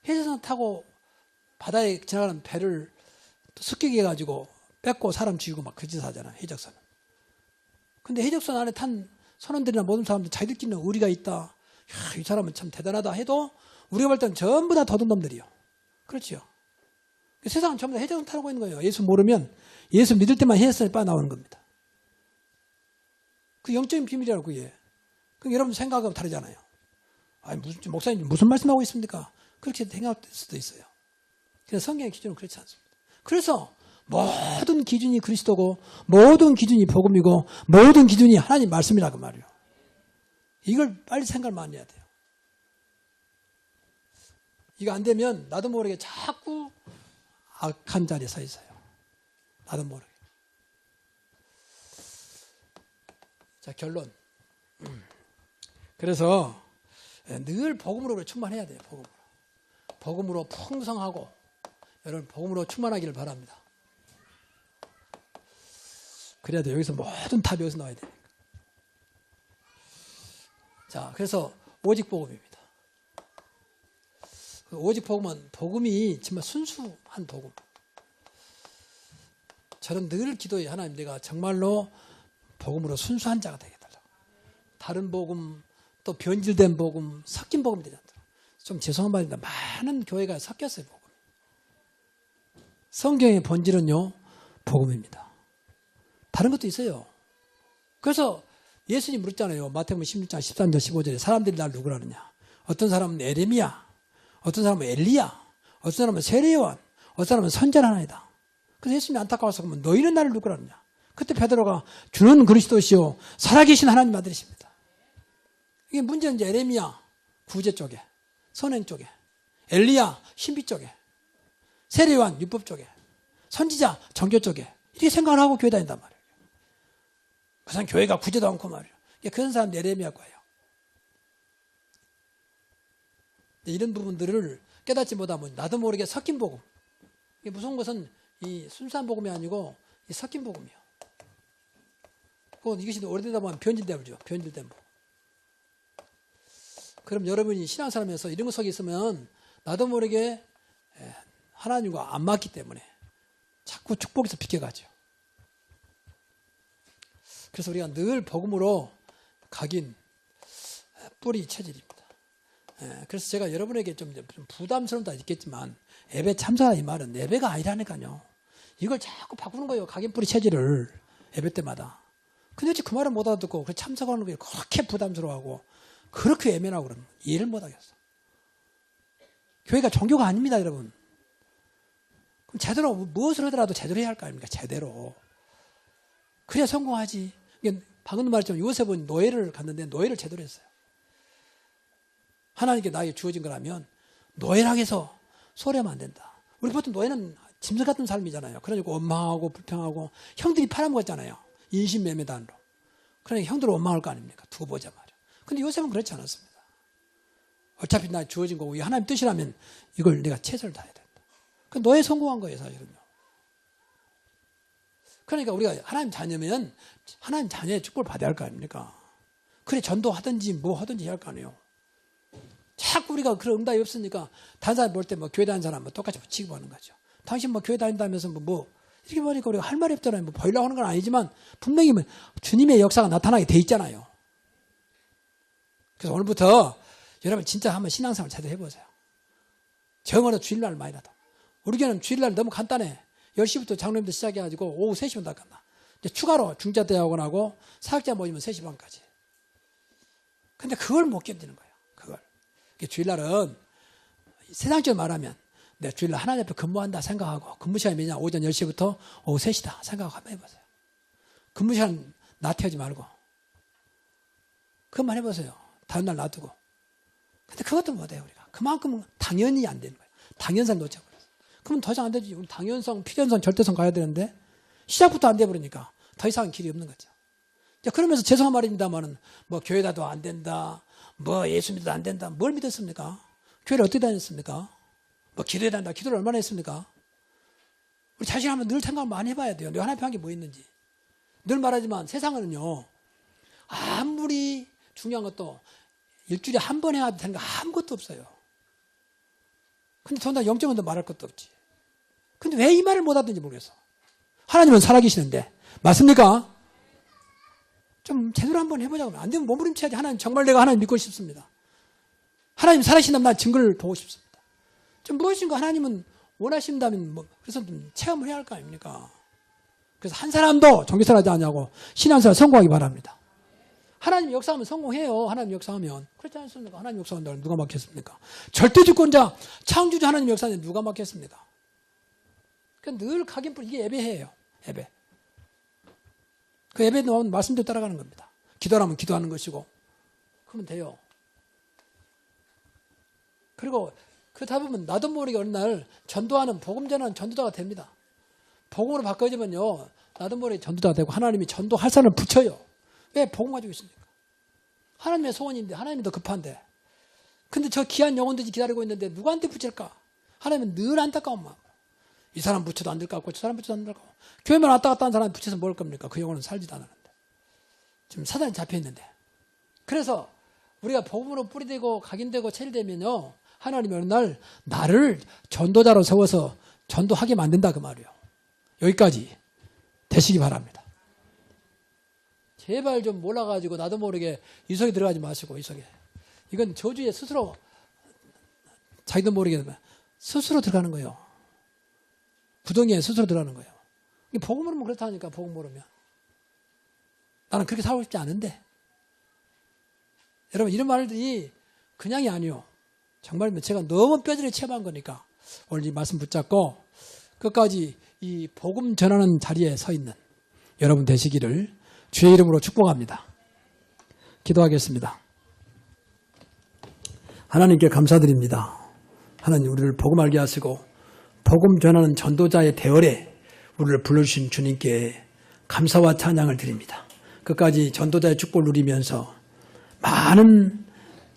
해적선 타고 바다에 지나가는 배를 습격해 해가지고 뺏고 사람 죽이고 막 그 짓을 하잖아요. 해적선은. 근데 해적선 안에 탄 선원들이나 모든 사람들 자기들끼리는 의리가 있다. 이 사람은 참 대단하다 해도 우리가 볼 때는 전부 다 도둑놈들이요. 그렇죠. 세상은 전부 다 해적선 타고 있는 거예요. 예수 모르면 예수 믿을 때만 해적선에 빠져나오는 겁니다. 그 영적인 비밀이라고 그게. 그럼 여러분 생각하고 다르잖아요. 목사님 무슨 말씀하고 있습니까? 그렇게 생각될 수도 있어요. 그래서 성경의 기준은 그렇지 않습니다. 그래서 모든 기준이 그리스도고 모든 기준이 복음이고 모든 기준이 하나님 말씀이라고 말이에요. 이걸 빨리 생각을 많이 해야 돼요. 이거 안 되면 나도 모르게 자꾸 악한 자리에 서 있어요. 나도 모르게. 자, 결론. 그래서 늘 복음으로 충만해야 돼요. 복음으로 풍성하고 여러분 복음으로 충만하기를 바랍니다. 그래야 돼요. 여기서 모든 답이 여기서 나와야 되니까. 자, 그래서 오직 복음입니다. 오직 복음은 복음이 정말 순수한 복음. 저는 늘 기도해 하나님 내가 정말로 복음으로 순수한 자가 되게 해달라고. 다른 복음 또 변질된 복음 섞인 복음이 되지 않도록. 좀 죄송한 말입니다. 많은 교회가 섞였어요. 복음. 성경의 본질은요 복음입니다. 다른 것도 있어요. 그래서 예수님 물었잖아요. 마태복음 16장 13절 15절에 사람들이 날 누구라 하느냐. 어떤 사람은 에레미야, 어떤 사람은 엘리야, 어떤 사람은 세례요한, 어떤 사람은 선지자 하나이다. 그래서 예수님이 안타까워서 그러면 너희는 나를 누구라 하느냐. 그때 베드로가 주는 그리스도시요 살아계신 하나님 아들이십니다. 이게 문제는 이제 에레미야 구제 쪽에, 선행 쪽에, 엘리야 신비 쪽에, 세례요한 율법 쪽에, 선지자 종교 쪽에 이렇게 생각을 하고 교회 다닌단 말이에요. 무슨 교회가 구제도 않고 말이에요. 그런 사람 에레미야 거예요. 이런 부분들을 깨닫지 못하면 나도 모르게 섞인 복음. 이게 무서운 것은 이 순수한 복음이 아니고 이 섞인 복음이에요. 그건 이것이 오래되다 보면 변질되죠. 변질된 복음. 그럼 여러분이 신앙생활하면서 이런 것 속에 있으면 나도 모르게 하나님과 안 맞기 때문에 자꾸 축복에서 비켜가죠. 그래서 우리가 늘 복음으로 각인 뿌리 체질입니다. 그래서 제가 여러분에게 좀 부담스러운 도 있겠지만 예배 참석하라 이 말은 예배가 아니라니까요. 이걸 자꾸 바꾸는 거예요. 각인 뿌리 체질을 예배 때마다. 근데 그 말을 못 알아듣고 참석하는 게 그렇게 부담스러워하고 그렇게 예민하고 그러면 이해를 못 하겠어. 교회가 종교가 아닙니다, 여러분. 그럼 제대로 무엇을 하더라도 제대로 해야 할 거 아닙니까? 제대로. 그래야 성공하지. 방금 말했지만 요셉은 노예를 갔는데 노예를 제대로 했어요. 하나님께 나에게 주어진 거라면 노예라고 해서 소리하면 안 된다. 우리 보통 노예는 짐승 같은 삶이잖아요. 그러니까 원망하고 불평하고 형들이 팔아먹었잖아요. 인신매매단으로. 그러니까 형들을 원망할 거 아닙니까? 두고 보자 말이야. 근데 요셉은 그렇지 않았습니다. 어차피 나 주어진 거고 이게 하나님 뜻이라면 이걸 내가 최선을 다해야 된다. 그 노예 성공한 거예요, 사실은요. 그러니까 우리가 하나님 자녀면 하나님 자녀의 축복을 받아야 할 거 아닙니까? 그래 전도하든지 뭐 하든지 해야 할 거 아니에요. 자꾸 우리가 그런 응답이 없으니까 다른 사람 볼 때 뭐 교회 다니는 사람 뭐 똑같이 취급하는 거죠. 당신 뭐 교회 다닌다면서 뭐 이렇게 보니까 우리가 할 말이 없잖아요. 뭐 보이려고 하는 건 아니지만 분명히 뭐 주님의 역사가 나타나게 돼 있잖아요. 그래서 오늘부터 여러분 진짜 한번 신앙생활 제대로 해보세요. 정언은 주일날 많이라도. 우리 교회는 주일날 너무 간단해. 10시부터 장로님들 시작해가지고 오후 3시면 다 끝나. 이제 추가로 중자대학원하고 사역자 모이면 3시 반까지. 근데 그걸 못 견디는 거예요. 그걸. 주일날은 세상적으로 말하면 내가 주일날 하나님 앞에 근무한다 생각하고 근무 시간이 뭐냐 오전 10시부터 오후 3시다 생각하고 한번 해보세요. 근무 시간 나태하지 말고 그것만 해보세요. 다른 날 놔두고. 근데 그것도 못해요 우리가. 그만큼 당연히 안 되는 거예요. 당연성 놓쳐버렸어요. 그러면 더 이상 안 되지. 당연성, 필연성, 절대성 가야 되는데 시작부터 안 돼버리니까 더 이상 길이 없는 거죠. 그러면서 죄송한 말입니다만은 뭐 교회다도 안 된다. 뭐 예수 믿어도 안 된다. 뭘 믿었습니까? 교회를 어떻게 다녔습니까? 뭐 기도해야 된다. 기도를 얼마나 했습니까? 우리 자신 한번 늘 생각 많이 해봐야 돼요. 내가 하나님 한 게 뭐 있는지. 늘 말하지만 세상은요. 아무리 중요한 것도 일주일에 한 번 해야 되는 거 아무것도 없어요. 근데 더군다나 영적은 더 말할 것도 없지. 근데 왜 이 말을 못 하든지 모르겠어. 하나님은 살아계시는데. 맞습니까? 좀 제대로 한번 해보자고. 안 되면 몸부림쳐야지. 하나님 정말 내가 하나님 믿고 싶습니다. 하나님 살아계신다면 난 증거를 보고 싶습니다. 좀 무엇인가 하나님은 원하신다면 뭐 그래서 좀 체험을 해야 할 거 아닙니까? 그래서 한 사람도 종교생활하지 않냐고 신앙생활 성공하기 바랍니다. 하나님 역사하면 성공해요. 하나님 역사하면. 그렇지 않습니까? 하나님 역사한다면 누가 막혔습니까? 절대주권자 창조주 하나님 역사하는데 누가 막혔습니까? 그러니까 늘 각인뿔 이게 예배예요. 예배. 그 예배에 나오는 말씀대로 따라가는 겁니다. 기도하면 기도하는 것이고 그러면 돼요. 그리고 그러다 보면 나도 모르게 어느 날 전도하는 복음 전하는 전도자가 됩니다. 복음으로 바꿔지면요. 나도 모르게 전도자가 되고 하나님이 전도할 사람을 붙여요. 왜? 복음 가지고 있으니까. 하나님의 소원인데 하나님이 더 급한데. 근데 저 귀한 영혼들이 기다리고 있는데 누구한테 붙일까? 하나님은 늘 안타까운 마음. 이 사람 붙여도 안 될 것 같고 저 사람 붙여도 안 될 것 같고. 교회만 왔다 갔다 하는 사람 붙여서 뭘 겁니까? 그 영혼은 살지도 않았는데. 지금 사단이 잡혀있는데. 그래서 우리가 복음으로 뿌리되고 각인되고 체리되면요. 하나님이 어느 날 나를 전도자로 세워서 전도하게 만든다 그 말이에요. 여기까지 되시기 바랍니다. 제발 좀 몰라가지고 나도 모르게 이 속에 들어가지 마시고 이 속에. 이건 저주에 스스로 자기도 모르게 스스로 들어가는 거예요. 구덩이에 스스로 들어가는 거예요. 복음 모르면 그렇다니까 복음 모르면. 나는 그렇게 살고 싶지 않은데. 여러분 이런 말들이 그냥이 아니요. 정말 제가 너무 뼈저리게 체험한 거니까 오늘 이 말씀 붙잡고 끝까지 이 복음 전하는 자리에 서 있는 여러분 되시기를 주의 이름으로 축복합니다. 기도하겠습니다. 하나님께 감사드립니다. 하나님 우리를 복음 알게 하시고 복음 전하는 전도자의 대열에 우리를 불러주신 주님께 감사와 찬양을 드립니다. 끝까지 전도자의 축복을 누리면서 많은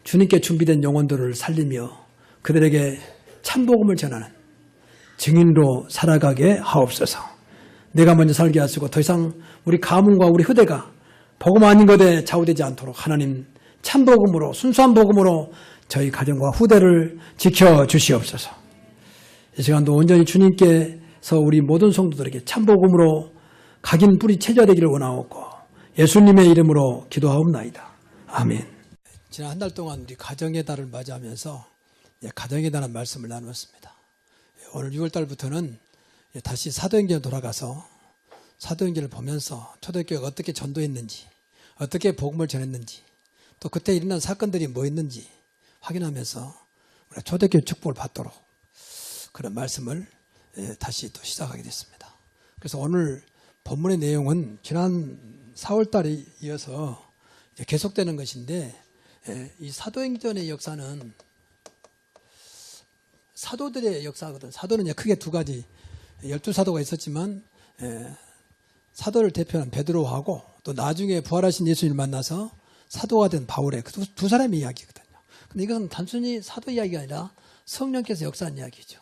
주님께 준비된 영혼들을 살리며 그들에게 참복음을 전하는 증인으로 살아가게 하옵소서. 내가 먼저 살게 하시고 더 이상 우리 가문과 우리 후대가 복음 아닌 것에 좌우되지 않도록 하나님 참복음으로, 순수한 복음으로 저희 가정과 후대를 지켜주시옵소서. 이 시간도 온전히 주님께서 우리 모든 성도들에게 참복음으로 각인 뿌리 체조되기를 원하옵고 예수님의 이름으로 기도하옵나이다. 아멘. 지난 한 달 동안 우리 가정의 달을 맞이하면서 가정에 대한 말씀을 나누었습니다. 오늘 6월 달부터는 다시 사도행전에 돌아가서 사도행전을 보면서 초대교회가 어떻게 전도했는지, 어떻게 복음을 전했는지, 또 그때 일어난 사건들이 뭐였는지 확인하면서 우리가 초대교회 축복을 받도록 그런 말씀을 다시 또 시작하게 됐습니다. 그래서 오늘 본문의 내용은 지난 4월 달에 이어서 계속되는 것인데, 이 사도행전의 역사는 사도들의 역사거든. 사도는 크게 두 가지, 12사도가 있었지만 사도를 대표한 베드로하고 또 나중에 부활하신 예수님을 만나서 사도가 된 바울의 그 두 사람의 이야기거든요. 근데 이것은 단순히 사도 이야기가 아니라 성령께서 역사한 이야기죠.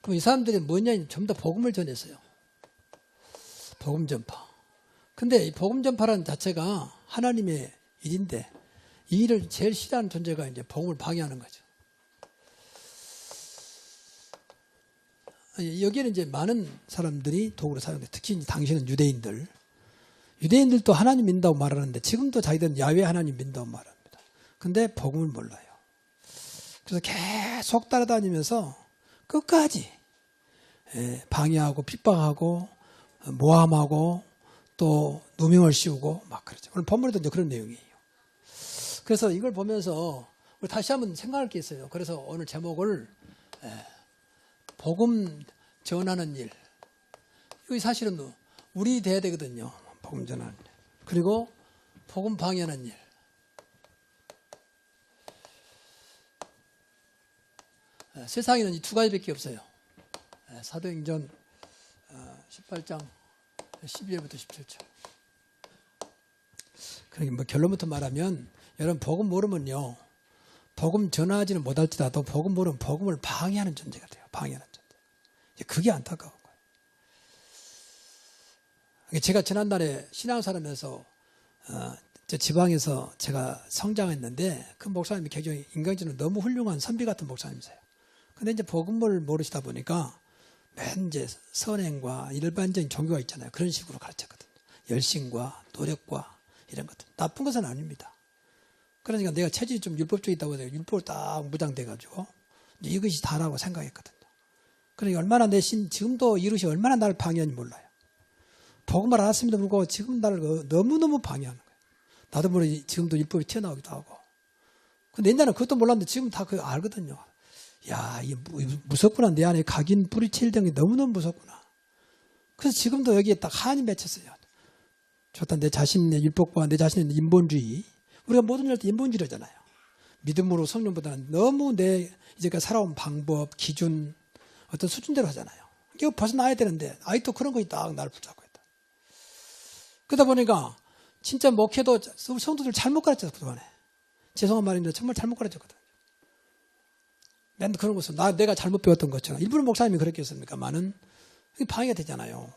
그럼 이 사람들이 뭐냐? 전부 다 복음을 전했어요. 복음 전파. 근데 이 복음 전파라는 자체가 하나님의 일인데 이 일을 제일 싫어하는 존재가 이제 복음을 방해하는 거죠. 여기에는 이제 많은 사람들이 도구로 사용돼. 특히 이제 당시는 유대인들도 하나님 믿는다고 말하는데 지금도 자기들은 야훼 하나님 믿는다고 말합니다. 근데 복음을 몰라요. 그래서 계속 따라다니면서 끝까지 방해하고 핍박하고 모함하고 또 누명을 씌우고 막 그러죠. 오늘 본문에도 이제 그런 내용이에요. 그래서 이걸 보면서 우리 다시 한번 생각할 게 있어요. 그래서 오늘 제목을 복음 전하는 일. 이거 사실은 우리 돼야 되거든요. 복음 전하는 일. 그리고 복음 방해하는 일. 세상에는 이 두 가지밖에 없어요. 사도행전 18장 12절부터 17절. 그러니까 뭐 결론부터 말하면 여러분 복음 모르면요. 복음 전하지는 못할지라도 복음 모르면 복음을 방해하는 존재가 돼요. 방해하는 존재. 그게 안타까운 거예요. 제가 지난달에 신앙사람에서 제 지방에서 제가 성장했는데 그 목사님이 굉장히 인간적으로 너무 훌륭한 선비 같은 목사님이세요. 근데 이제 복음을 모르시다 보니까 맨 이제 선행과 일반적인 종교가 있잖아요. 그런 식으로 가르쳤거든요. 열심과 노력과 이런 것들. 나쁜 것은 아닙니다. 그러니까 내가 체질이 좀 율법적이다고 해서 율법을 딱 무장돼가지고 이것이 다라고 생각했거든요. 그러니까 얼마나 내 지금도 이것이 얼마나 나를 방해하는지 몰라요. 복음을 알았음에도 불구하고 지금 나를 너무너무 방해하는 거예요. 나도 모르게 지금도 율법이 튀어나오기도 하고. 근데 옛날에는 그것도 몰랐는데 지금 다 그거 알거든요. 야, 이게 무섭구나. 내 안에 각인 뿌리칠 된 게 너무너무 무섭구나. 그래서 지금도 여기에 딱 한이 맺혔어요. 좋다. 내 자신의 율법과 내 자신의 인본주의. 우리가 모든 일 할 때 인본주의잖아요. 믿음으로 성령보다는 너무 내 이제까지 살아온 방법, 기준, 어떤 수준대로 하잖아요. 이거 벗어나야 되는데 아직도 그런 것이 딱 나를 붙잡고 있다. 그러다 보니까 진짜 목회도 성도들 잘못 가르쳤어. 그동안에. 죄송한 말인데 정말 잘못 가르쳤거든. 맨날 그런 것을 내가 잘못 배웠던 것처럼 일부러 목사님이 그렇게 했습니까만은 방해가 되잖아요.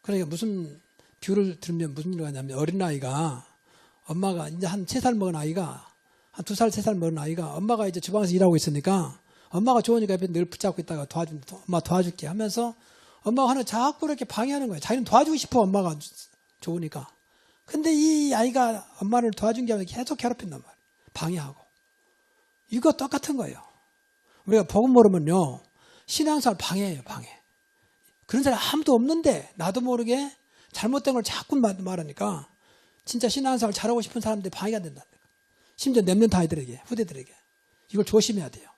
그러니까 무슨 비유를 들으면 무슨 일이 하냐면 어린아이가 엄마가 이제 한 3살 먹은 아이가 한 2살, 3살 먹은 아이가 엄마가 이제 주방에서 일하고 있으니까 엄마가 좋으니까 옆에 늘 붙잡고 있다가 엄마 도와줄게 하면서 엄마가 하는 자꾸 이렇게 방해하는 거예요. 자기는 도와주고 싶어 엄마가 좋으니까. 근데 이 아이가 엄마를 도와준 게 아니라 계속 괴롭힌단 말이에요. 방해하고. 이거 똑같은 거예요. 우리가 복음 모르면요. 신앙생활 방해예요. 방해. 그런 사람이 아무도 없는데 나도 모르게 잘못된 걸 자꾸 말하니까 진짜 신앙생활 잘하고 싶은 사람들이 방해가 된다는 거예요. 심지어 랩런트 아이들에게, 후대들에게. 이걸 조심해야 돼요.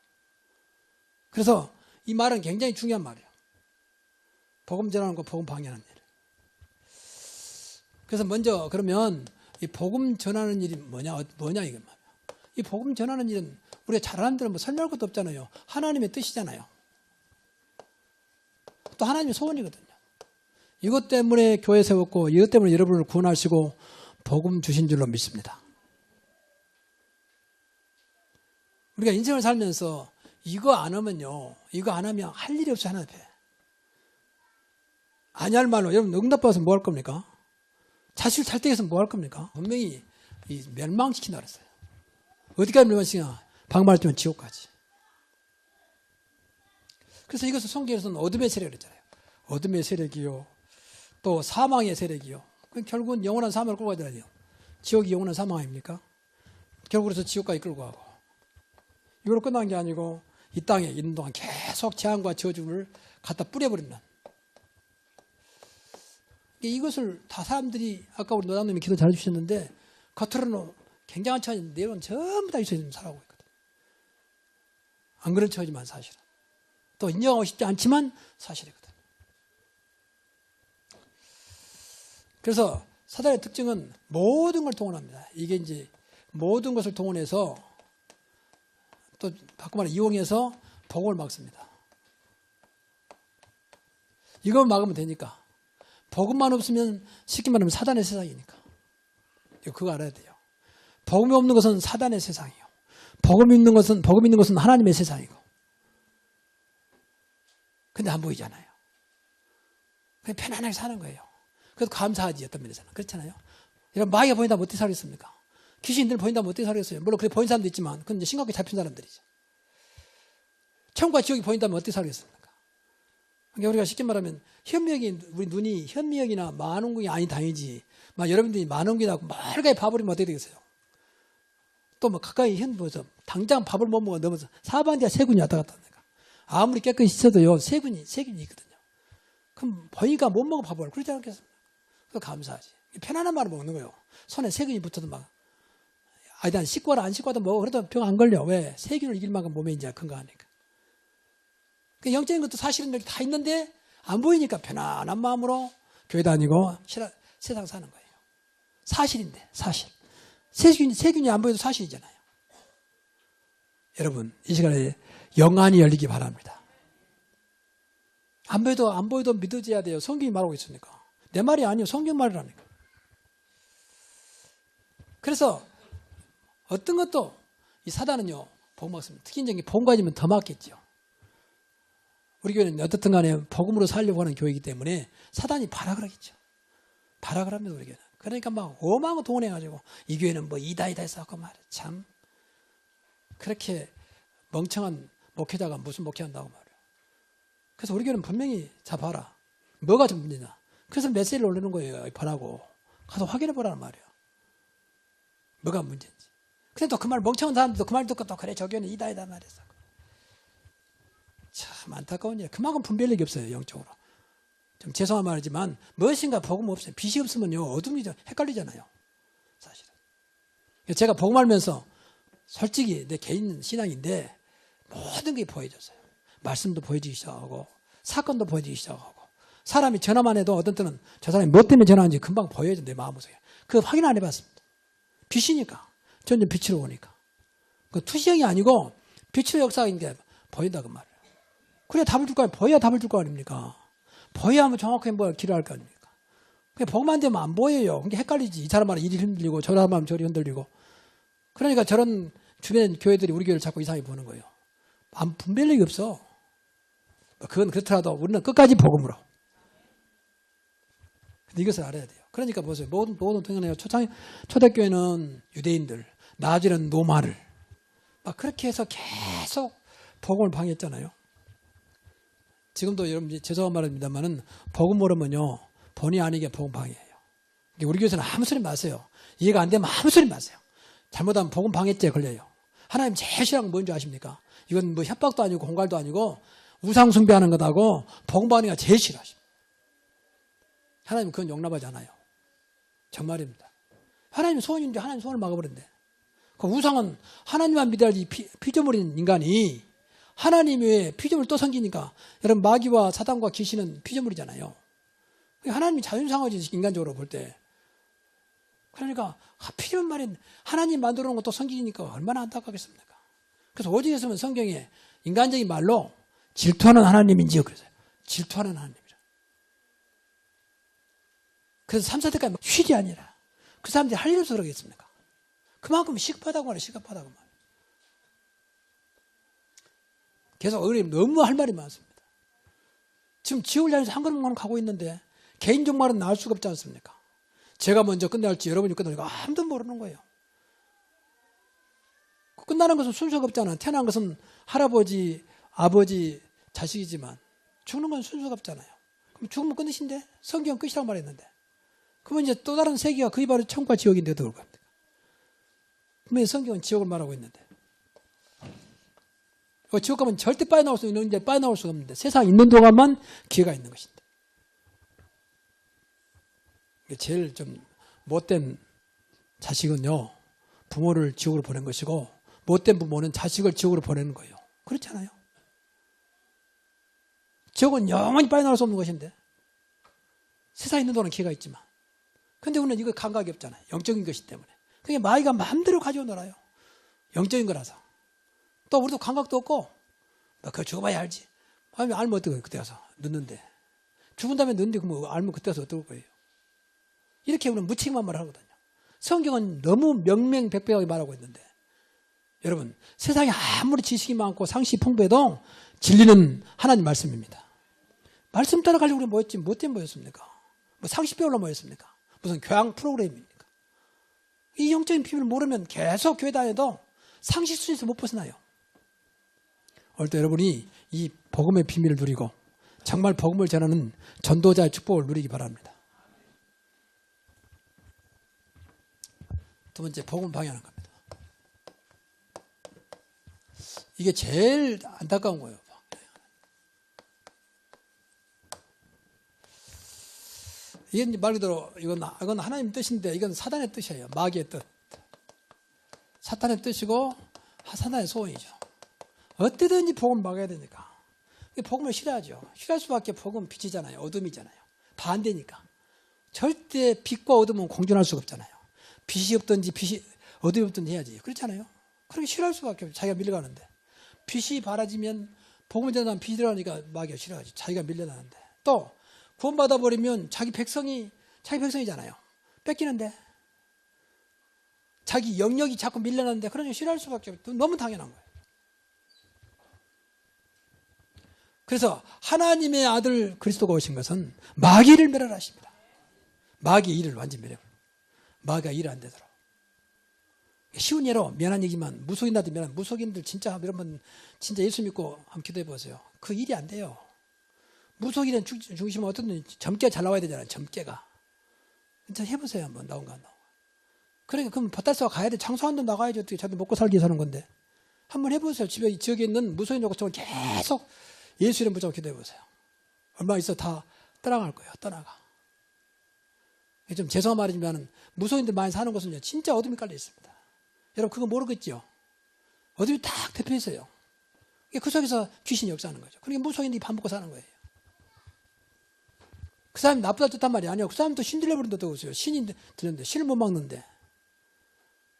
그래서 이 말은 굉장히 중요한 말이에요. 복음 전하는 거, 복음 방해하는 일. 그래서 먼저 그러면 이 복음 전하는 일이 뭐냐 이건 말이에요. 이 복음 전하는 일은 우리가 잘하는 데는 뭐 설명할 것도 없잖아요. 하나님의 뜻이잖아요. 또 하나님의 소원이거든요. 이것 때문에 교회 세웠고 이것 때문에 여러분을 구원하시고 복음 주신 줄로 믿습니다. 우리가 인생을 살면서 이거 안 하면요. 이거 안 하면 할 일이 없어요. 하나 앞에. 아니 할 말로 여러분 응답받아서 뭐 할 겁니까? 자식을 잘 때해서 뭐 할 겁니까? 분명히 멸망시킨다 그랬어요. 어디까지 멸망시키냐? 방말했지만 지옥까지. 그래서 이것을 성경에서는 어둠의 세력을 했잖아요. 어둠의 세력이요. 또 사망의 세력이요. 결국은 영원한 사망을 끌고 가잖아요. 지옥이 영원한 사망 아닙니까? 결국 그래서 지옥까지 끌고 가고. 이걸로 끝난 게 아니고 이 땅에 있는 동안 계속 재앙과 저주를 갖다 뿌려버린다. 이것을 다 사람들이 아까 우리 노장님이 기도 잘 해주셨는데 겉으로는 굉장한 처지 내용은 전부 다 있어야 살아오고 있거든. 안 그런 처지만 사실은. 또 인정하고 싶지 않지만 사실이거든. 그래서 사단의 특징은 모든 걸 동원합니다. 이게 이제 모든 것을 동원해서 또 바꿔 말해 이용해서 복음을 막습니다. 이걸 막으면 되니까. 복음만 없으면 쉽게 말하면 사단의 세상이니까. 그거 알아야 돼요. 복음이 없는 것은 사단의 세상이요. 복음 있는 것은 하나님의 세상이고. 근데 안 보이잖아요. 그냥 편안하게 사는 거예요. 그래서 감사하지 어떤 면에서는. 그렇잖아요. 이런 마귀가 보인다면 어떻게 살겠습니까? 귀신들 보인다면 어떻게 살겠어요? 물론 그렇게 보인 사람도 있지만 그건 이제 심각하게 잡힌 사람들이죠. 천국과 지옥이 보인다면 어떻게 살겠습니까? 그러니까 우리가 쉽게 말하면 현미역이 우리 눈이 현미역이나 만원궁이 아니 다행이지. 막 여러분들이 만원궁이라고 멀게 봐버리면 어떻게 되겠어요? 또 뭐 가까이 보면서 당장 밥을 못 먹어 넘어서 사방디가 세균이 왔다 갔다 하니까 아무리 깨끗이 씻어도요 세균이 있거든요. 그럼 보니까 못 먹어 밥을 그러지 않겠습니까? 그거 감사하지. 편안한 말을 먹는 거예요. 손에 세균이 붙어도 막 아니 씻고라 안 씻고도 먹어 그래도 병 안 걸려. 왜? 세균을 이길 만큼 몸에 이제 건강하니까. 그 영적인 것도 사실은 여기 다 있는데 안 보이니까 편안한 마음으로 교회 다니고 세상 사는 거예요. 사실인데 사실. 세균이 안 보여도 사실이잖아요. 여러분 이 시간에 영안이 열리기 바랍니다. 안 보여도 믿어져야 돼요. 성경이 말하고 있으니까. 내 말이 아니에요. 성경 말이라니까. 그래서 어떤 것도 이 사단은요 복음 막습니다. 특히 이제 복음 가지면 더 막겠죠. 우리 교회는 어떻든 간에 복음으로 살려고 하는 교회이기 때문에 사단이 발악을 하겠죠. 발악을 합니다, 우리 교회는. 그러니까 막 오망을 동원해가지고 이 교회는 뭐 이다 해서 하고 말이야. 참 그렇게 멍청한 목회자가 무슨 목회한다고 말이야. 그래서 우리 교회는 분명히 자 봐라. 뭐가 좀 문제냐. 그래서 메시지를 올리는 거예요. 보라고. 가서 확인해 보라는 말이야. 뭐가 문제인지. 근데 또 그 말 멍청한 사람들도 그 말 듣고 또 그래 저 교회는 이다 말했어. 참 안타까운 일. 그만큼 분별력이 없어요. 영적으로. 좀 죄송한 말이지만 무엇인가 복음 없어요. 빛이 없으면요 어둠이 헷갈리잖아요. 사실은. 제가 복음 알면서 솔직히 내 개인 신앙인데 모든 게 보여졌어요. 말씀도 보여지기 시작하고 사건도 보여지기 시작하고 사람이 전화만 해도 어떤 때는 저 사람이 뭐 때문에 전화하는지 금방 보여져 내 마음속에. 그거 확인 안 해봤습니다. 빛이니까. 점점 빛으로 오니까. 그 투시형이 아니고 빛의 역사인 게 보인다 그 말이에요. 그래야 답을 줄 거 아니에요. 보여야 답을 줄 거 아닙니까? 보여야 하면 정확하게 뭐 기도할 거 아닙니까? 그게 복음만 되면 안 보여요. 그게 헷갈리지. 이 사람 말은 이리 흔들리고 저 사람 말은 저리 흔들리고. 그러니까 저런 주변 교회들이 우리 교회를 자꾸 이상하게 보는 거예요. 분별력이 없어. 그건 그렇더라도 우리는 끝까지 복음으로. 근데 이것을 알아야 돼요. 그러니까 보세요. 모든 동양의 초대교회는 유대인들, 나중에는 노마를 막 그렇게 해서 계속 복음을 방해했잖아요. 지금도 여러분 죄송한 말입니다만은 복음 모르면요 본의 아니게 복음 방해예요. 우리 교회에서는 아무 소리 마세요. 이해가 안 되면 아무 소리 마세요. 잘못하면 복음 방해죄 걸려요. 하나님 제일 싫어하는 건 뭔지 아십니까? 이건 뭐 협박도 아니고 공갈도 아니고 우상 숭배하는 것하고 복음 방해가 제일 싫어하십니다. 하나님 그건 용납하지 않아요. 정말입니다. 하나님 소원인데 하나님 소원을 막아버린대. 그 우상은 하나님만 믿어야지 피조물인 인간이 하나님 외에 피조물 또 섬기니까 여러분 마귀와 사단과 귀신은 피조물이잖아요. 하나님이 자존상하지 인간적으로 볼 때. 그러니까 피조물 말인 하나님 만들어 놓은 것도 섬기니까 얼마나 안타깝겠습니까? 그래서 오직 있으면 성경에 인간적인 말로 질투하는 하나님인지요 그래서요. 질투하는 하나님이라. 그래서 3, 4대까지 쉴이 아니라 그 사람들이 할 일 없어 그러겠습니까? 그만큼 시급하다고 말해요. 시급하다고 말해요. 계속 어려움 너무 할 말이 많습니다. 지금 지옥을 향해서 한 걸음만 가고 있는데 개인적 말은 나올 수가 없지 않습니까? 제가 먼저 끝낼지 여러분이 끝낼지 아무도 모르는 거예요. 끝나는 것은 순서가 없잖아. 태어난 것은 할아버지, 아버지, 자식이지만 죽는 건 순서가 없잖아요. 그럼 죽으면 끝이신데? 성경 끝이라고 말했는데. 그러면 이제 또 다른 세계가 그게 바로 천국과 지옥인데 어떻게 겁니까? 그러면 성경은 지옥을 말하고 있는데. 지옥 가면 절대 빠져나올 수 있는데 빠져나올 수가 없는데 세상 있는 동안만 기회가 있는 것인데. 제일 좀 못된 자식은요, 부모를 지옥으로 보낸 것이고 못된 부모는 자식을 지옥으로 보내는 거예요. 그렇잖아요. 지옥은 영원히 빠져나올 수 없는 것인데 세상에 있는 동안 기회가 있지만 근데 우리는 이거 감각이 없잖아요. 영적인 것이기 때문에. 그게 마귀가 마음대로 가지고 놀아요. 영적인 거라서. 또 우리도 감각도 없고 그거 죽어봐야 알지. 알면 어떡해요. 그때 가서 늦는데. 죽은 다음에 늦는데 그뭐 알면 그때 가서 어떨 거예요. 이렇게 우리는 무책임한 말을 하거든요. 성경은 너무 명명백백하게 말하고 있는데 여러분 세상에 아무리 지식이 많고 상식이 풍부해도 진리는 하나님 말씀입니다. 말씀 따라가려고 우리 모였지 뭐 때문에 모였습니까? 뭐 상식 배우러 모였습니까? 무슨 교양 프로그램입니까? 이 영적인 비밀을 모르면 계속 교회 다녀도 상식 수준에서 못 벗어나요. 오늘도 여러분이 이 복음의 비밀을 누리고 정말 복음을 전하는 전도자의 축복을 누리기 바랍니다. 두 번째, 복음을 방해하는 겁니다. 이게 제일 안타까운 거예요. 이게 말 그대로 이건 하나님 뜻인데 이건 사단의 뜻이에요. 마귀의 뜻. 사탄의 뜻이고 사단의 소원이죠. 어떻게든지 복음을 막아야 되니까. 복음을 싫어하죠. 싫어할 수밖에. 복음은 빛이잖아요. 어둠이잖아요. 반대니까. 절대 빛과 어둠은 공존할 수가 없잖아요. 빛이 없든지 어둠이 없든지 해야지. 그렇잖아요. 그렇게 싫어할 수밖에 없어요. 자기가 밀려가는데. 빛이 바라지면 복음을 전하면 빛이 들어가니까 마귀가 싫어하지. 자기가 밀려나는데. 또 구원받아 버리면 자기 백성이잖아요. 뺏기는데. 자기 영역이 자꾸 밀려나는데 그러니 싫어할 수밖에 없어요. 너무 당연한 거예요. 그래서 하나님의 아들 그리스도가 오신 것은 마귀를 멸하십니다. 마귀의 일을 완전히 멸해요. 마귀가 일을 안 되도록. 쉬운 예로 미안한 얘기지만 무속인들한테 미안한 무속인들 진짜 여러분 진짜 예수 믿고 한번 기도해 보세요. 그 일이 안 돼요. 무속인은 죽으시면 어떤 점괘가 잘 나와야 되잖아요. 점괘가. 진짜 해보세요. 한번 나온가 안 나온가. 그러니까 그럼 밭달서가 가야 돼. 장소 한 번 나가야지. 어떻게 자기 먹고 살기 위해서 하는 건데. 한번 해보세요. 지역에 있는 무속인 요구처럼 계속 예수 이름 붙잡고 기도해 보세요. 얼마 있어 다 떠나갈 거예요. 떠나가. 좀 죄송한 말이지만 무속인들 많이 사는 곳은 진짜 어둠이 깔려 있습니다. 여러분 그거 모르겠죠? 어둠이 딱 대표 있어요. 그 속에서 귀신이 역사하는 거죠. 그러니까 무속인들이 밥 먹고 사는 거예요. 그 사람이 나쁘다 뜻한 말이 아니에요. 그 사람도 신 들려버린다고 보세요. 신이 들렸는데 신을 못 막는데.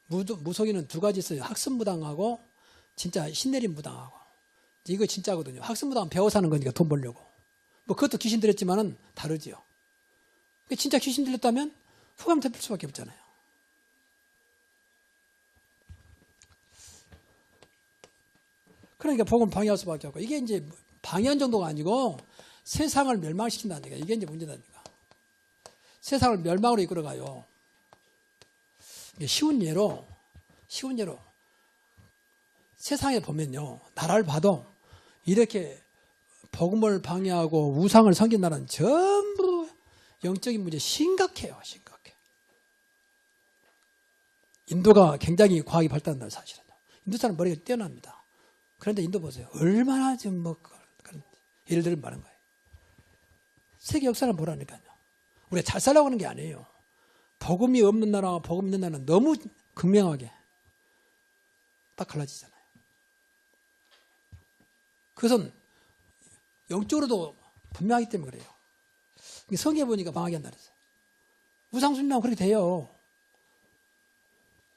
무속인은 두 가지 있어요. 학습무당하고 진짜 신내림 무당하고. 이거 진짜거든요. 학습무당은 배워 사는 거니까 돈 벌려고. 뭐 그것도 귀신 들렸지만은 다르지요. 진짜 귀신 들렸다면 후감 잡힐 수밖에 없잖아요. 그러니까 복음 방해할 수밖에 없고 이게 이제 방해한 정도가 아니고 세상을 멸망시킨다니까. 이게 이제 문제다니까. 세상을 멸망으로 이끌어가요. 쉬운 예로 세상에 보면요. 나라를 봐도 이렇게 복음을 방해하고 우상을 섬긴 나라는 전부 영적인 문제 심각해요. 심각해. 인도가 굉장히 과학이 발달한다는 사실은. 인도 사람 머리가 뛰어납니다. 그런데 인도 보세요. 얼마나 지금 그런 예를 들면 많은 거예요. 세계 역사를 보라니까요. 우리가 잘 살라고 하는 게 아니에요. 복음이 없는 나라와 복음 있는 나라는 너무 극명하게 딱 갈라지잖아요. 그것은 영적으로도 분명하기 때문에 그래요. 성경에 보니까 방하게 한다 그랬어요. 우상숭배하면 그렇게 돼요.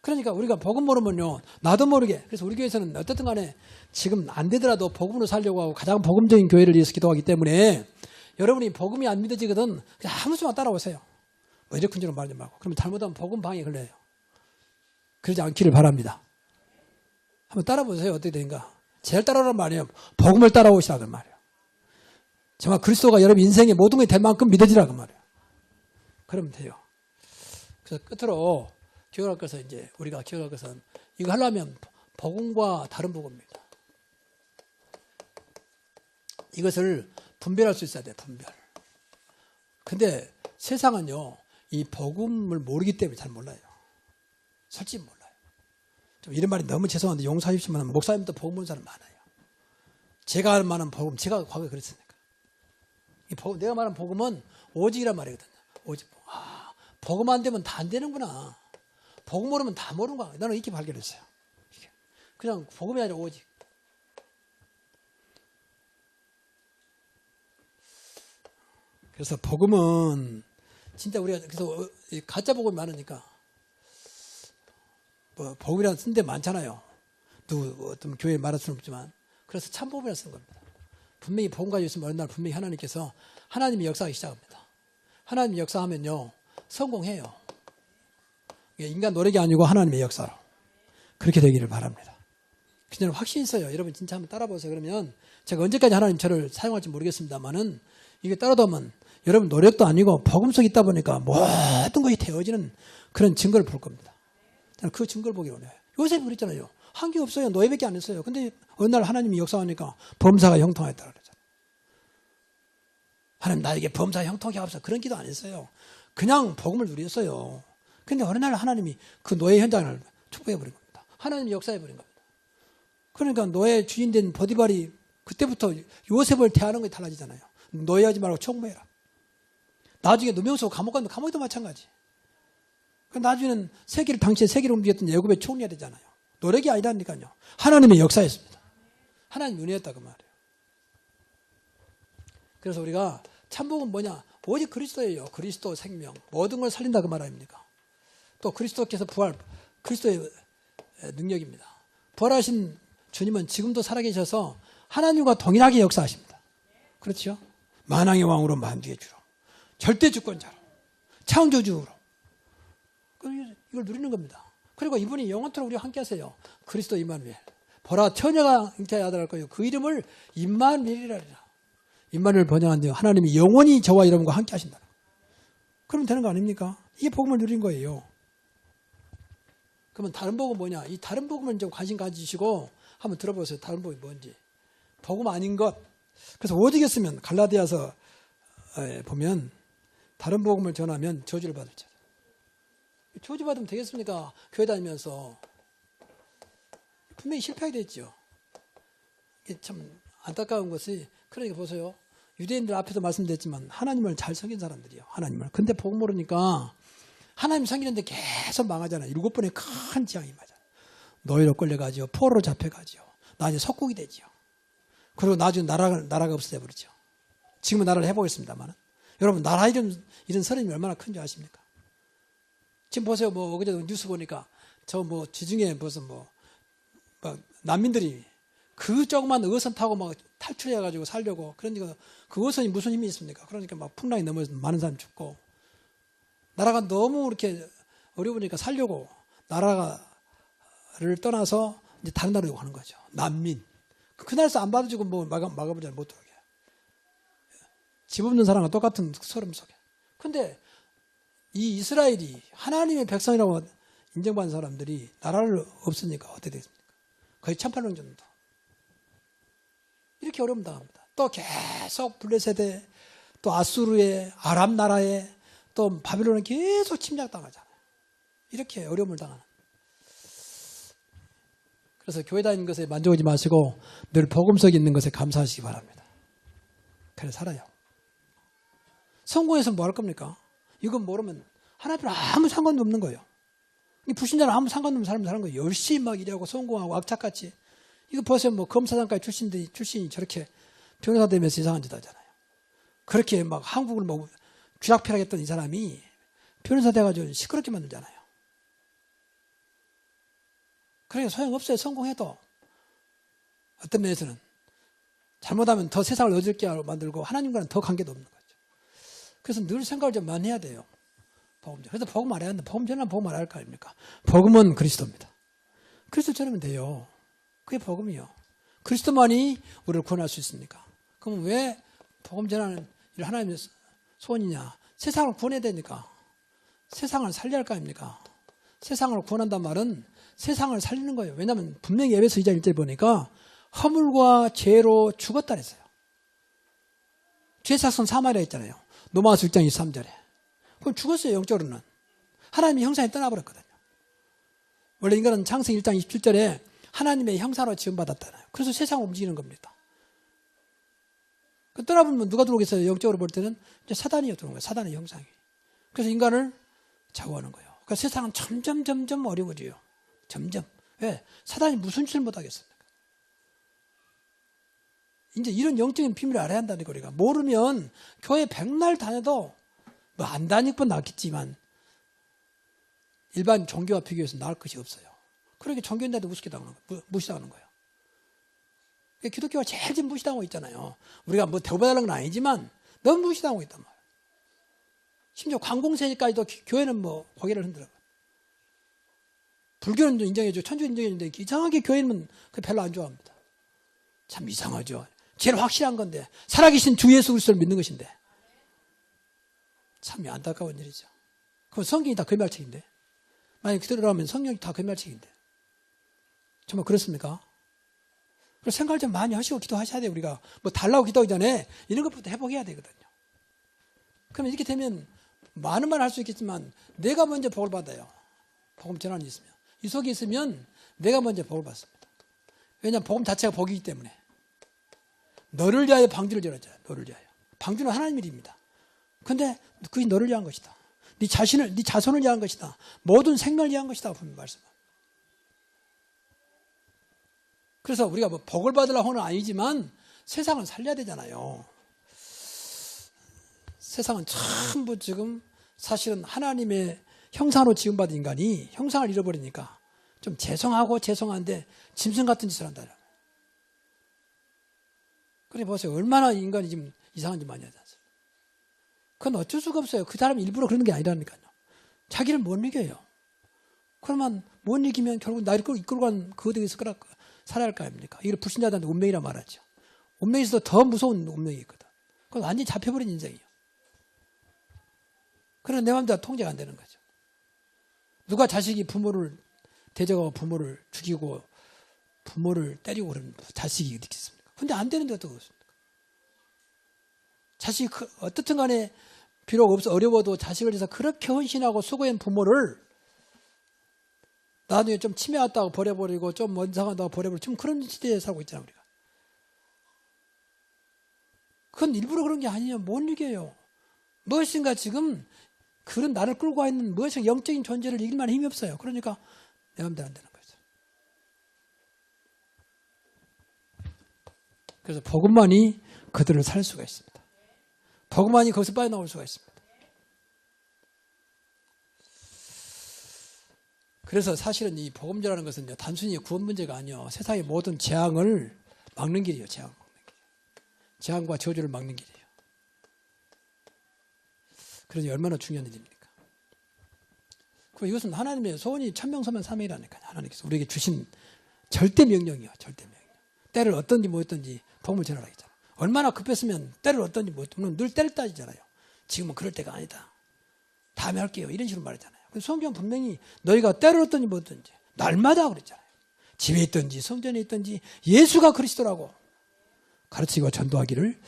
그러니까 우리가 복음 모르면요. 나도 모르게. 그래서 우리 교회에서는 어떻든 간에 지금 안 되더라도 복음으로 살려고 하고 가장 복음적인 교회를 위해서 기도하기 때문에 여러분이 복음이 안 믿어지거든 그냥 아무 수만 따라오세요. 뭐 이렇게 kun지로 말하지 말고. 그러면 잘못하면 복음 방해에 걸려요. 그러지 않기를 바랍니다. 한번 따라보세요. 어떻게 되는가. 제일 따라오란 말이에요. 복음을 따라오시라는 말이에요. 정말 그리스도가 여러분 인생의 모든 게 될 만큼 믿어지라는 말이에요. 그러면 돼요. 그래서 끝으로 기억할 것은 이제 우리가 기억할 것은 이거 하려면 복음과 다른 복음입니다. 이것을 분별할 수 있어야 돼요. 분별. 근데 세상은요, 이 복음을 모르기 때문에 잘 몰라요. 솔직히 몰라요. 좀 이런 말이 너무 죄송한데 용서해 주시면 목사님도 복음 본 사람 많아요. 제가 할 만한 복음, 제가 과거에 그랬으니까. 이 복음, 내가 말하는 복음은 오직이란 말이거든요. 오직. 복음 안 되면 다 안 되는구나. 복음 모르면 다 모르는 거야. 나는 이렇게 발견했어요. 그냥 복음이 아니라 오직. 그래서 복음은 진짜 우리가 그래서 가짜 복음이 많으니까 뭐 복음이라는 쓴 데 많잖아요. 누구 어떤 교회에 말할 수는 없지만 그래서 참 복음이라 쓰는 겁니다. 분명히 복음 가지고 있으면 어느 날 분명히 하나님께서 하나님이 역사하기 시작합니다. 하나님이 역사하면요 성공해요. 인간 노력이 아니고 하나님의 역사로 그렇게 되기를 바랍니다. 저는 확신이 있어요. 여러분 진짜 한번 따라보세요. 그러면 제가 언제까지 하나님 저를 사용할지 모르겠습니다만은 이게 따라다보면 여러분 노력도 아니고 복음 속에 있다 보니까 모든 것이 되어지는 그런 증거를 볼 겁니다. 저는 그 증거를 보기 원해요. 요셉이 그랬잖아요. 한 게 없어요. 노예밖에 안 했어요. 근데 어느 날 하나님이 역사하니까 범사가 형통하였다 그러잖아요. 하나님 나에게 범사 형통하게 하옵소서. 그런 기도 안 했어요. 그냥 복음을 누렸어요. 근데 어느 날 하나님이 그 노예 현장을 축복해버린 겁니다. 하나님이 역사해버린 겁니다. 그러니까 노예 주인된 보디발이 그때부터 요셉을 대하는 게 달라지잖아요. 노예하지 말고 총무해라. 나중에 누명서 감옥 가면 감옥도 마찬가지. 나중에는 당시에 세계를 움직였던 애굽의 총리가 되잖아요. 노력이 아니라니까요. 하나님의 역사였습니다. 하나님 은혜였다 그 말이에요. 그래서 우리가 참복은 뭐냐? 오직 그리스도예요. 그리스도 생명. 모든 걸 살린다 그 말 아닙니까? 또 그리스도께서 부활, 그리스도의 능력입니다. 부활하신 주님은 지금도 살아계셔서 하나님과 동일하게 역사하십니다. 그렇죠? 만왕의 왕으로 만주의 주로 절대 주권자로 창조주로 이걸 누리는 겁니다. 그리고 이분이 영원토록 우리와 함께 하세요. 그리스도 임마누엘. 보라 처녀가 잉태하여 아들 할 거예요. 그 이름을 임마누엘이라리라. 임마누엘 번역한 뒤에 하나님이 영원히 저와 여러분과 함께 하신다. 그러면 되는 거 아닙니까? 이게 복음을 누린 거예요. 그러면 다른 복음은 뭐냐? 이 다른 복음을 좀 관심 가지시고 한번 들어보세요. 다른 복음이 뭔지. 복음 아닌 것. 그래서 오직했으면 갈라디아서 보면 다른 복음을 전하면 저주를 받을 자. 저주 받으면 되겠습니까? 교회 다니면서. 분명히 실패하게 됐죠. 이게 참 안타까운 것이 그러니까 보세요. 유대인들 앞에서 말씀드렸지만 하나님을 잘 섬긴 사람들이요. 하나님을. 근데 복 모르니까 하나님 섬기는데 계속 망하잖아요. 7번의 큰 재앙이 맞아요. 노예로 끌려가죠. 포로로 잡혀가죠. 나중에 석국이 되죠. 그리고 나중에 나라가 없어져 버리죠. 지금은 나라를 해보겠습니다만 여러분 나라 이런 서름이 얼마나 큰지 아십니까? 지금 보세요. 뭐 어제도 뉴스 보니까 저 뭐 지중해 무슨 막 난민들이 그 조그만 어선 타고 막 탈출해가지고 살려고 그러니까 그 어선이 무슨 힘이 있습니까? 그러니까 막 풍랑이 넘어서 많은 사람이 죽고 나라가 너무 이렇게 어려우니까 살려고 나라를 떠나서 이제 다른 나라로 가는 거죠. 난민. 그 나라에서 안 받아주고 뭐 막아보지 못 들어오게. 집 없는 사람과 똑같은 소름 속에. 근데 이 이스라엘이 하나님의 백성이라고 인정받는 사람들이 나라를 없으니까 어떻게 되겠습니까? 거의 1800년 정도. 이렇게 어려움 당합니다. 또 계속 블레셋에 또 아수르에 아람 나라에 또 바빌론에 계속 침략당하잖아요. 이렇게 어려움을 당하는. 그래서 교회 다니는 것에 만족하지 마시고 늘 복음 속에 있는 것에 감사하시기 바랍니다. 그래 살아요. 성공해서 뭐 할 겁니까? 이건 모르면 하나님은 아무 상관도 없는 거예요. 이 불신자는 아무 상관도 없는 사람이 사는 거예요. 열심히 막 일하고 성공하고 악착같이. 이거 보세요. 뭐 검사장까지 출신이 저렇게 변호사 되면서 이상한 짓 하잖아요. 그렇게 막 한국을 뭐 쥐락펴락했던 이 사람이 변호사 돼가지고 시끄럽게 만들잖아요. 그러니까 소용없어요. 성공해도. 어떤 면에서는 잘못하면 더 세상을 어질게 만들고 하나님과는 더 관계도 없는 거죠. 그래서 늘 생각을 좀 많이 해야 돼요. 복음. 그래서 복음 알아야 하는데 복음 전하면 복음 알아야 할 거 아닙니까? 복음은 그리스도입니다. 그리스도 전하면 돼요. 그게 복음이요. 그리스도만이 우리를 구원할 수 있습니까? 그럼 왜 복음 전하는 일 하나님의 소원이냐? 세상을 구원해야 되니까. 세상을 살려야 할 거 아닙니까? 세상을 구원한단 말은 세상을 살리는 거예요. 왜냐하면 분명히 에베소 2장 1절 보니까 허물과 죄로 죽었다 그랬어요. 죄사건 사마리아 있잖아요. 로마서 6장 23절에. 그럼 죽었어요. 영적으로는. 하나님의 형상이 떠나버렸거든요. 원래 인간은 창세기 1장 27절에 하나님의 형상으로 지음받았잖아요. 그래서 세상을 움직이는 겁니다. 그 떠나보면 누가 들어오겠어요? 영적으로 볼 때는 이제 사단이 들어오는 거예요. 사단의 형상이. 그래서 인간을 좌우하는 거예요. 그러니까 세상은 점점 어려워져요. 점점. 왜? 사단이 무슨 짓을 못하겠습니까? 이제 이런 영적인 비밀을 알아야 한다는 거예요. 우리가 모르면 교회 백날 다녀도 뭐 안 다니건 낫겠지만 일반 종교와 비교해서 나을 것이 없어요. 그러니까 종교인들한테 우습게 당하는 거예요. 무시당하는 거예요. 기독교가 제일 지금 무시당하고 있잖아요. 우리가 뭐 대우받으려는 건 아니지만 너무 무시당하고 있단 말이에요. 심지어 관공세까지도 교회는 뭐 고개를 흔들어요. 불교는 인정해줘. 천주 인정해주는데 이상하게 교회는 별로 안 좋아합니다. 참 이상하죠. 제일 확실한 건데 살아계신 주 예수 그리스도를 믿는 것인데 참 안타까운 일이죠. 그럼 성경이 다 거짓말책인데 만약에 그대로라면 성경이 다 거짓말책인데 정말 그렇습니까? 그래서 생각을 좀 많이 하시고 기도하셔야 돼요. 우리가 뭐 달라고 기도하기 전에 이런 것부터 회복해야 되거든요. 그러면 이렇게 되면 많은 말 할 수 있겠지만 내가 먼저 복을 받아요. 복음 전환이 있으면. 이 속에 있으면 내가 먼저 복을 받습니다. 왜냐하면 복음 자체가 복이기 때문에. 너를 위하여 방주를 열었잖아요. 너를 위하여. 방주는 하나님 일입니다. 그런데 그게 너를 위한 것이다. 네 자손을 위한 것이다. 모든 생명을 위한 것이다. 분명히 말씀합니다. 그래서 우리가 뭐 복을 받으려고는 아니지만 세상을 살려야 되잖아요. 세상은 전부 지금 사실은 하나님의 형상으로 지음받은 인간이 형상을 잃어버리니까 좀 죄송한데 짐승 같은 짓을 한다. 그래 보세요. 얼마나 인간이 지금 이상한 짓 많이 하지 않습니까? 그건 어쩔 수가 없어요. 그 사람이 일부러 그러는 게 아니라니까요. 자기를 못 이겨요. 그러면 못 이기면 결국 나를 이끌고 간 그 어디에서 살아야 할 거 아닙니까? 이걸 불신자들한테 운명이라 말하죠. 운명에서도 더 무서운 운명이 있거든. 그건 완전히 잡혀버린 인생이에요. 그래서 내 마음대로 통제가 안 되는 거죠. 누가 자식이 부모를 대적하고 부모를 죽이고 부모를 때리고 그러면 자식이 어디 있겠습니까? 근데 안 되는데 어떻습니까? 자식이 어떻든 간에 비록 어려워도 자식을 위해서 그렇게 헌신하고 수고한 부모를 나중에 좀 치매 왔다고 버려버리고 좀 원상하다고 버려버리고 지금 그런 시대에 살고 있잖아요. 우리가. 그건 일부러 그런 게 아니에요. 못 이겨요. 무엇인가 지금 그런 나를 끌고 와 있는 무엇인가 영적인 존재를 이길 만한 힘이 없어요. 그러니까 내 마음대로 안 되는 거죠. 그래서 복음만이 그들을 살 수가 있습니다. 복음만이 거기서 빠져나올 수가 있습니다. 그래서 사실은 이 복음제라는 것은 단순히 구원 문제가 아니요. 세상의 모든 재앙을 막는 길이에요. 재앙을 막는 길. 재앙과 저주를 막는 길이에요. 그래서 얼마나 중요한 일입니까? 그리고 이것은 하나님의 소원이 천명서면 삼위라니까요. 하나님께서 우리에게 주신 절대 명령이요. 절대 명령. 때를 어떤지 뭐였던지 복음을 전하라 했잖아요. 얼마나 급했으면 때를 어떤지 뭐였던지 늘 때를 따지잖아요. 지금은 그럴 때가 아니다. 다음에 할게요. 이런 식으로 말했잖아요. 성경은 분명히 너희가 때를 어떤지 뭐든지 날마다 그랬잖아요. 집에 있든지 성전에 있든지 예수가 그리스도라고 가르치고 전도하기를